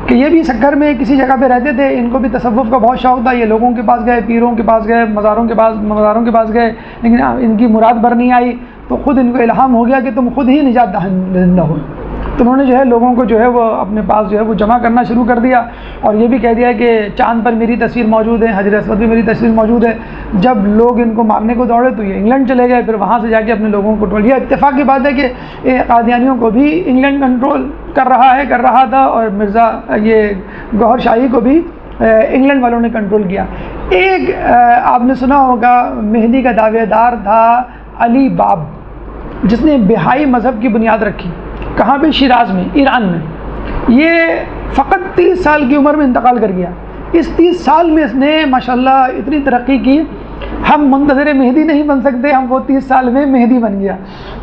کہ یہ بھی سکر میں کسی جگہ پہ رہتے تھے. ان کو بھی تصوف کا بہت شوق تھا. یہ لوگوں کے پاس گئے، پیروں کے پاس گئے، مزاروں کے پاس گئے، لیکن ان کی مراد بھر نہیں آئی. تو خود ان کو الہام ہو گیا کہ تم خود ہی نجات دہندہ ہو. تو انہوں نے جو ہے لوگوں کو جو ہے وہ اپنے پاس جو ہے وہ جمع کرنا شروع کر دیا، اور یہ بھی کہہ دیا کہ چاند پر میری تصویر موجود ہے، حجر اسود بھی میری تصویر موجود ہے. جب لوگ ان کو مارنے کو دوڑے تو یہ انگلینڈ چلے گئے، پھر وہاں سے جا کے اپنے لوگوں کو کنٹرول. یہ اتفاق کی بات ہے کہ قادیانیوں کو بھی انگلینڈ کنٹرول کر رہا تھا، اور مرزا یہ گوہر شاہی کو بھی انگلینڈ والوں نے کنٹرول کیا. ایک آپ نے سنا ہوگا مہدی کا دعوے دار تھا علی باب، جس نے بہائی مذہب کی بنیاد رکھی. کہاں پہ؟ شیراز میں، ایران میں. یہ فقط 30 سال کی عمر میں انتقال کر گیا. اس 30 سال میں اس نے ماشاءاللہ اتنی ترقی کی، ہم منتظر مہدی نہیں بن سکتے، ہم وہ 30 سال میں مہدی بن گیا.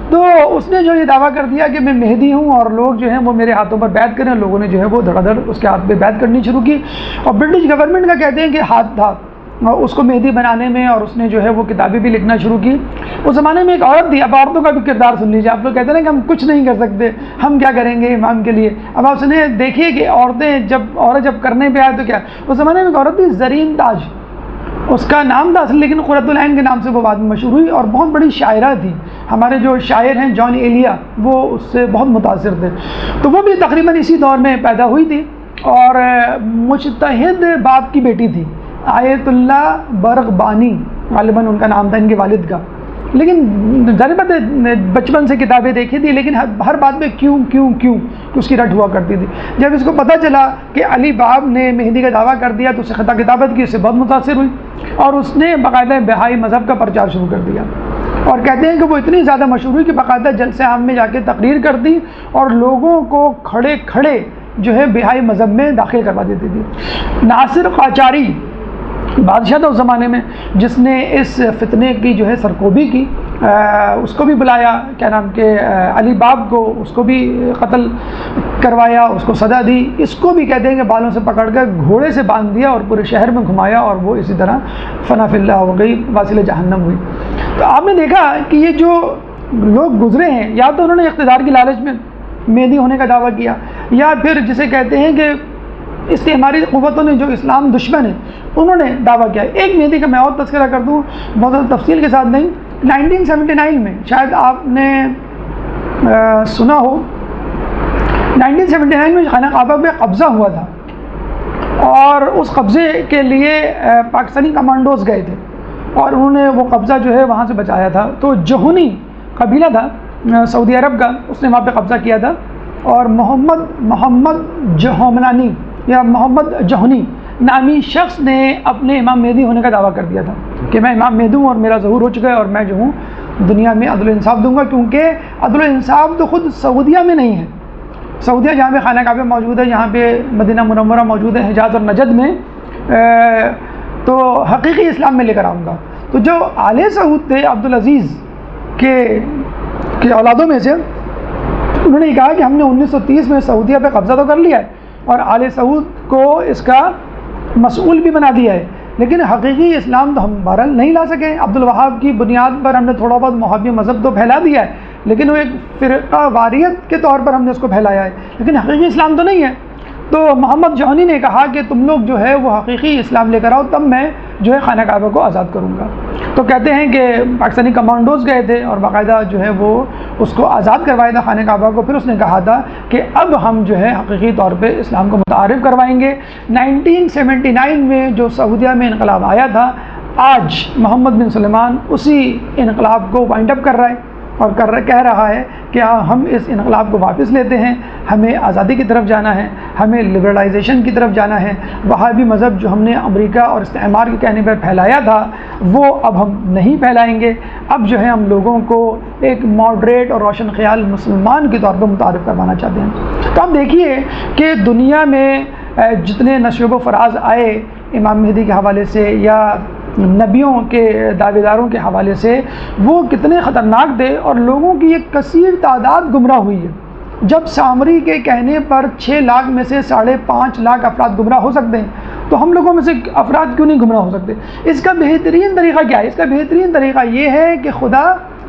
تو اس نے جو یہ دعویٰ کر دیا کہ میں مہدی ہوں اور لوگ جو ہیں وہ میرے ہاتھوں پر بیعت کریں. لوگوں نے جو ہے وہ دھڑا دھڑ اس کے ہاتھ پہ بیعت کرنی شروع کی، اور برٹش گورنمنٹ کا کہتے ہیں کہ ہاتھ تھا اس کو مہدی بنانے میں، اور اس نے جو ہے وہ کتابیں بھی لکھنا شروع کی. اس زمانے میں ایک عورت تھی. اب عورتوں کا بھی کردار سن لیجیے. آپ لوگ کہتے ہیں کہ ہم کچھ نہیں کر سکتے، ہم کیا کریں گے امام کے لیے. اب آپ سنیں دیکھیے کہ عورت جب کرنے پہ آئے تو کیا. اس زمانے میں ایک عورت تھی زرین تاج، اس کا نام تھا اصل، لیکن قرۃ العین کے نام سے وہ بعد میں مشہور ہوئی، اور بہت بڑی شاعرہ تھی. ہمارے جو شاعر ہیں جان ایلیا وہ اس سے بہت متاثر تھے. تو وہ بھی تقریباً اسی دور میں پیدا ہوئی تھی، اور مجتہد باپ کی بیٹی تھی. آیت اللہ برغبانی غالباً ان کا نام تھا ان کے والد کا. لیکن ظاہر بات ہے بچپن سے کتابیں دیکھی تھی، لیکن ہر بات میں کیوں اس کی رٹ ہوا کرتی تھی. جب اس کو پتہ چلا کہ علی باب نے مہدی کا دعویٰ کر دیا تو اسے خطا کتابت کی، اس سے بہت متاثر ہوئی، اور اس نے باقاعدہ بہائی مذہب کا پرچار شروع کر دیا. اور کہتے ہیں کہ وہ اتنی زیادہ مشہور ہوئی کہ باقاعدہ جلسے عام میں جا کے تقریر کرتی، اور لوگوں کو کھڑے جو ہے بہائی مذہب میں داخل کروا دیتی تھی. ناصر قاچاری بادشاہ تھا اس زمانے میں، جس نے اس فتنے کی جو ہے سرکوبی کی. اس کو بھی بلایا، کیا نام کہ علی باب کو، اس کو بھی قتل کروایا، اس کو سزا دی. اس کو بھی کہتے ہیں کہ بالوں سے پکڑ کر گھوڑے سے باندھ دیا اور پورے شہر میں گھمایا، اور وہ اسی طرح فنا فی اللہ ہو گئی، واصل جہنم ہوئی. تو آپ نے دیکھا کہ یہ جو لوگ گزرے ہیں، یا تو انہوں نے اقتدار کی لالچ میں مہدی ہونے کا دعویٰ کیا، یا پھر جسے کہتے ہیں کہ استعماری قوتوں نے جو اسلام دشمن ہے انہوں نے دعویٰ کیا. ایک مہدی کا میں اور تذکرہ کر دوں، بہت زیادہ تفصیل کے ساتھ نہیں. 1979 میں شاید آپ نے سنا ہو، 1979 میں خانہ کعبہ پہ قبضہ ہوا تھا، اور اس قبضے کے لیے پاکستانی کمانڈوز گئے تھے، اور انہوں نے وہ قبضہ جو ہے وہاں سے بچایا تھا. تو جہنی قبیلہ تھا سعودی عرب کا، اس نے وہاں پہ قبضہ کیا تھا، اور محمد جہومنانی یا محمد جہنی نامی شخص نے اپنے امام مہدی ہونے کا دعویٰ کر دیا تھا کہ میں امام مہدی ہوں اور میرا ظہور ہو چکا ہے، اور میں جو ہوں دنیا میں عدل و انصاف دوں گا. کیونکہ عدل و انصاف تو خود سعودیہ میں نہیں ہے. سعودیہ جہاں پہ خانہ کعبہ موجود ہے، جہاں پہ مدینہ منورہ موجود ہے، حجاز اور نجد میں، تو حقیقی اسلام میں لے کر آؤں گا. تو جو آل سعود تھے عبدالعزیز کے اولادوں میں سے، انہوں نے کہا کہ ہم نے 1930 میں سعودیہ پہ قبضہ تو کر لیا ہے، اور آل سعود کو اس کا مسئول بھی بنا دیا ہے، لیکن حقیقی اسلام تو ہم بہرحال نہیں لا سکے. عبدالوہاب کی بنیاد پر ہم نے تھوڑا بہت وہابی مذہب تو پھیلا دیا ہے، لیکن وہ ایک فرقہ واریت کے طور پر ہم نے اس کو پھیلایا ہے، لیکن حقیقی اسلام تو نہیں ہے. تو محمد جہنی نے کہا کہ تم لوگ جو ہے وہ حقیقی اسلام لے کر آؤ، تب میں جو ہے خانہ کعبہ کو آزاد کروں گا. تو کہتے ہیں کہ پاکستانی کمانڈوز گئے تھے اور باقاعدہ جو ہے وہ اس کو آزاد کروایا تھا خانہ کعبہ کو. پھر اس نے کہا تھا کہ اب ہم جو ہے حقیقی طور پہ اسلام کو متعارف کروائیں گے. 1979 میں جو سعودیہ میں انقلاب آیا تھا، آج محمد بن سلمان اسی انقلاب کو وائنڈ اپ کر رہا ہے. اور کہہ رہا ہے کہ ہم اس انقلاب کو واپس لیتے ہیں، ہمیں آزادی کی طرف جانا ہے، ہمیں لبرلائزیشن کی طرف جانا ہے۔ وہابی مذہب جو ہم نے امریکہ اور استعمار کے کہنے پر پھیلایا تھا وہ اب ہم نہیں پھیلائیں گے۔ اب جو ہے ہم لوگوں کو ایک ماڈریٹ اور روشن خیال مسلمان کے طور پر متعارف کروانا چاہتے ہیں۔ تو اب دیکھیے کہ دنیا میں جتنے نشیب و فراز آئے امام مہدی کے حوالے سے یا نبیوں کے دعوے داروں کے حوالے سے، وہ کتنے خطرناک تھے اور لوگوں کی ایک کثیر تعداد گمراہ ہوئی ہے۔ جب سامری کے کہنے پر 6 لاکھ میں سے 5.5 لاکھ افراد گمراہ ہو سکتے ہیں تو ہم لوگوں میں سے افراد کیوں نہیں گمراہ ہو سکتے؟ اس کا بہترین طریقہ کیا ہے؟ اس کا بہترین طریقہ یہ ہے کہ خدا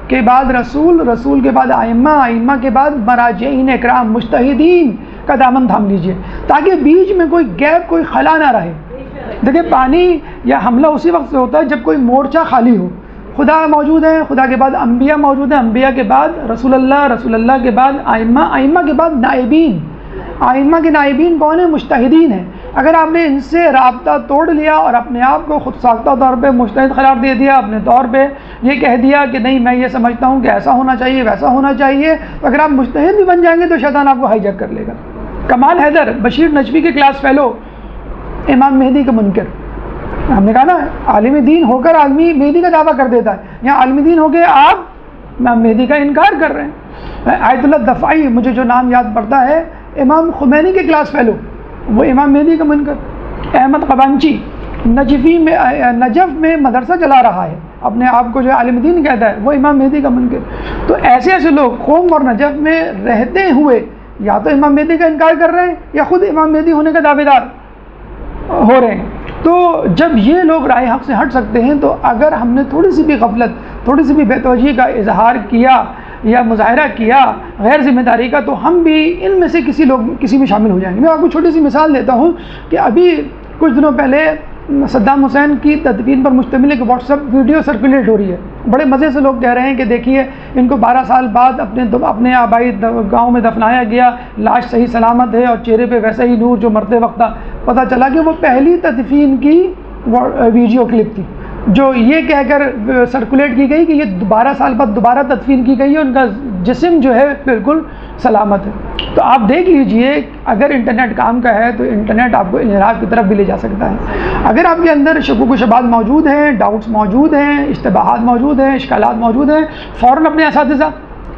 کے بعد رسول، رسول کے بعد ائمہ، ائمہ کے بعد مراجعین اکرام، مجتہدین کا دامن تھام لیجئے تاکہ بیچ میں کوئی گیپ، کوئی خلا نہ رہے۔ دیکھیں پانی یا حملہ اسی وقت سے ہوتا ہے جب کوئی مورچہ خالی ہو۔ خدا موجود ہے، خدا کے بعد انبیاء موجود ہیں، انبیاء کے بعد رسول اللہ، رسول اللہ کے بعد ائمہ، ائمہ کے بعد نائبین۔ ائمہ کے نائبین کون ہیں؟ مجتہدین ہیں۔ اگر آپ نے ان سے رابطہ توڑ لیا اور اپنے آپ کو خود ساختہ طور پہ مجتہد قرار دے دیا، اپنے طور پہ یہ کہہ دیا کہ نہیں میں یہ سمجھتا ہوں کہ ایسا ہونا چاہیے، ویسا ہونا چاہیے، تو اگر آپ مجتہد بھی بن جائیں گے تو شیطان آپ کو ہائی جیک کر لے گا۔ کمال حیدر بشیر نجوی کے کلاس فیلو، امام مہدی کا منکر۔ ہم نے کہا نا عالم دین ہو کر آدمی مہدی کا دعویٰ کر دیتا ہے، یہاں عالم دین ہو کے آپ امام مہدی کا انکار کر رہے ہیں۔ آیت اللہ دفاعی، مجھے جو نام یاد پڑتا ہے، امام خمینی کے کلاس فیلو، وہ امام مہدی کا منکر۔ احمد قبانچی نجف میں مدرسہ چلا رہا ہے، اپنے آپ کو جو عالم دین کہتا ہے، وہ امام مہدی کا منکر۔ تو ایسے ایسے لوگ قوم اور نجف میں رہتے ہوئے یا تو امام مہدی کا انکار کر رہے ہیں یا خود امام مہدی ہونے کا دعوے دار ہو رہے ہیں۔ تو جب یہ لوگ رائے حق سے ہٹ سکتے ہیں تو اگر ہم نے تھوڑی سی بھی غفلت، تھوڑی سی بھی بے توجہی کا اظہار کیا یا مظاہرہ کیا غیر ذمہ داری کا، تو ہم بھی ان میں سے کسی میں شامل ہو جائیں گے۔ میں آپ کو چھوٹی سی مثال دیتا ہوں کہ ابھی کچھ دنوں پہلے صدام حسین کی تدفین پر مشتمل ایک واٹس ایپ ویڈیو سرکولیٹ ہو رہی ہے۔ بڑے مزے سے لوگ کہہ رہے ہیں کہ دیکھیے ان کو 12 سال بعد اپنے آبائی گاؤں میں دفنایا گیا، لاش صحیح سلامت ہے اور چہرے پہ ویسا ہی نور جو مرتے وقت تھا۔ پتہ چلا کہ وہ پہلی تدفین کی ویڈیو کلپ تھی جو یہ کہہ کر سرکولیٹ کی گئی کہ یہ 12 سال بعد دوبارہ تدفین کی گئی ہے، ان کا جسم جو ہے بالکل سلامت ہے۔ تو آپ دیکھ لیجئے اگر انٹرنیٹ کام کا ہے تو انٹرنیٹ آپ کو انحراف کی طرف بھی لے جا سکتا ہے۔ اگر آپ کے اندر شکوک و شبہات موجود ہیں، ڈاؤٹس موجود ہیں، اشتباہات موجود ہیں، اشکالات موجود ہیں، فوراً اپنے اساتذہ،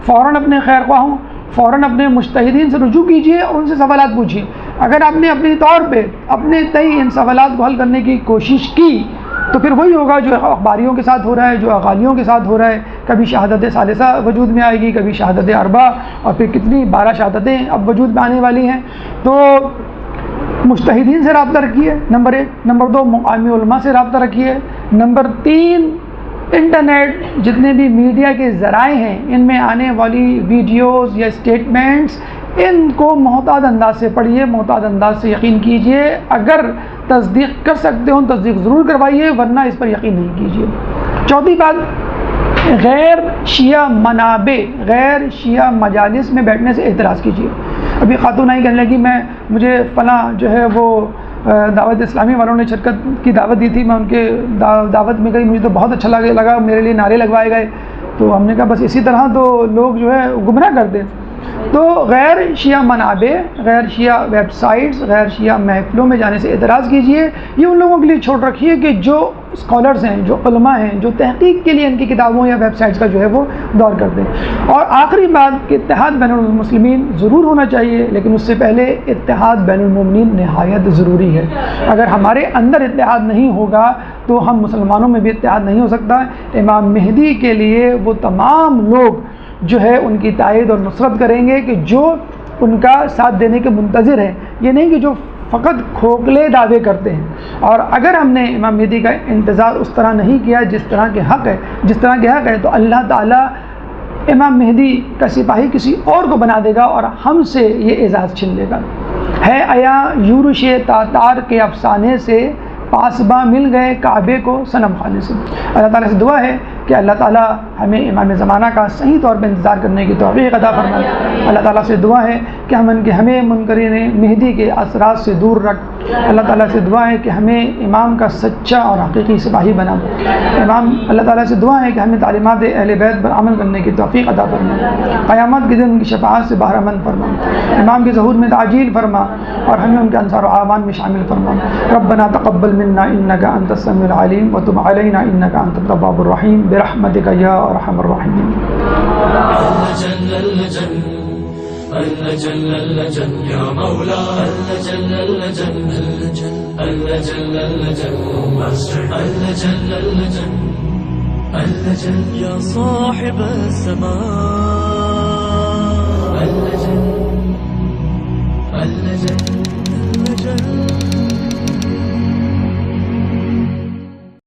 فوراً اپنے خیر خواہوں، فوراً اپنے مجتہدین سے رجوع کیجئے اور ان سے سوالات پوچھیے۔ اگر آپ نے اپنی طور پہ اپنے تئیں ان سوالات کو حل کرنے کی کوشش کی تو پھر وہی ہوگا جو اخباریوں کے ساتھ ہو رہا ہے، جو اغالیوں کے ساتھ ہو رہا ہے۔ کبھی شہادت ثالثہ وجود میں آئے گی، کبھی شہادت اربع، اور پھر کتنی 12 شہادتیں اب وجود میں آنے والی ہیں۔ تو مجتہدین سے رابطہ رکھیے، نمبر 1۔ نمبر 2 مقامی علماء سے رابطہ رکھیے۔ نمبر 3 انٹرنیٹ جتنے بھی میڈیا کے ذرائع ہیں ان میں آنے والی ویڈیوز یا اسٹیٹمنٹس، ان کو محتاط انداز سے پڑھیے، محتاط انداز سے یقین کیجئے۔ اگر تصدیق کر سکتے ہوں تصدیق ضرور کروائیے، ورنہ اس پر یقین نہیں کیجئے۔ چوتھی بات، غیر شیعہ منابع، غیر شیعہ مجالس میں بیٹھنے سے احتراز کیجئے۔ ابھی خاتون آئی کہنے لگی مجھے فلاں جو ہے وہ دعوت اسلامی والوں نے شرکت کی دعوت دی تھی، میں ان کے دعوت میں گئی، مجھے تو بہت اچھا لگا، میرے لیے نعرے لگوائے گئے۔ تو ہم نے کہا بس اسی طرح تو لوگ جو ہے گمراہ کرتے۔ تو غیر شیعہ منابع، غیر شیعہ ویب سائٹس، غیر شیعہ محفلوں میں جانے سے اعتراض کیجئے۔ یہ ان لوگوں کے لیے چھوڑ رکھیے کہ جو اسکالرز ہیں، جو علماء ہیں، جو تحقیق کے لیے ان کی کتابوں یا ویب سائٹس کا جو ہے وہ دور کرتے ہیں۔ اور آخری بات کہ اتحاد بین المسلمین ضرور ہونا چاہیے، لیکن اس سے پہلے اتحاد بین المؤمنین نہایت ضروری ہے۔ اگر ہمارے اندر اتحاد نہیں ہوگا تو ہم مسلمانوں میں بھی اتحاد نہیں ہو سکتا۔ امام مہدی کے لیے وہ تمام لوگ جو ہے ان کی تائید اور نصرت کریں گے کہ جو ان کا ساتھ دینے کے منتظر ہیں، یہ نہیں کہ جو فقط کھوکھلے دعوے کرتے ہیں۔ اور اگر ہم نے امام مہدی کا انتظار اس طرح نہیں کیا جس طرح کے حق ہے تو اللہ تعالیٰ امام مہدی کا سپاہی کسی اور کو بنا دے گا اور ہم سے یہ اعزاز چھین لے گا۔ ہے آیا یورش تاتار کے افسانے سے، پاسباں مل گئے کعبے کو صنم خانے سے۔ اللہ تعالیٰ سے دعا ہے کہ اللہ تعالیٰ ہمیں امام زمانہ کا صحیح طور پہ انتظار کرنے کی توفیق عطا فرمائے۔ اللہ تعالیٰ سے دعا ہے کہ ہمیں منکرین مہدی کے اثرات سے دور رکھ اللہ تعالیٰ سے دعا ہے کہ ہمیں امام کا سچا اور حقیقی سپاہی بنا. اللہ تعالیٰ سے دعا ہے کہ ہمیں تعلیمات اہل بیت پر عمل کرنے کی توفیق عطا فرما. قیامت کے دن ان کی شفاعت سے بہرہ مند فرما. امام کے ظہور میں تعجیل فرما اور ہمیں ان کے انصار و اعوان میں شامل فرما. ربنا تقبل منا انک انت السمیع العلیم وتب علینا انک انت التواب الرحیم برحمتک یا ارحم الراحمین. اللجن اللجن يا مولا اللجن اللجن اللجن اللجن اللجن اللجن اللجن يا صاحب السماء اللجن اللجن اللجن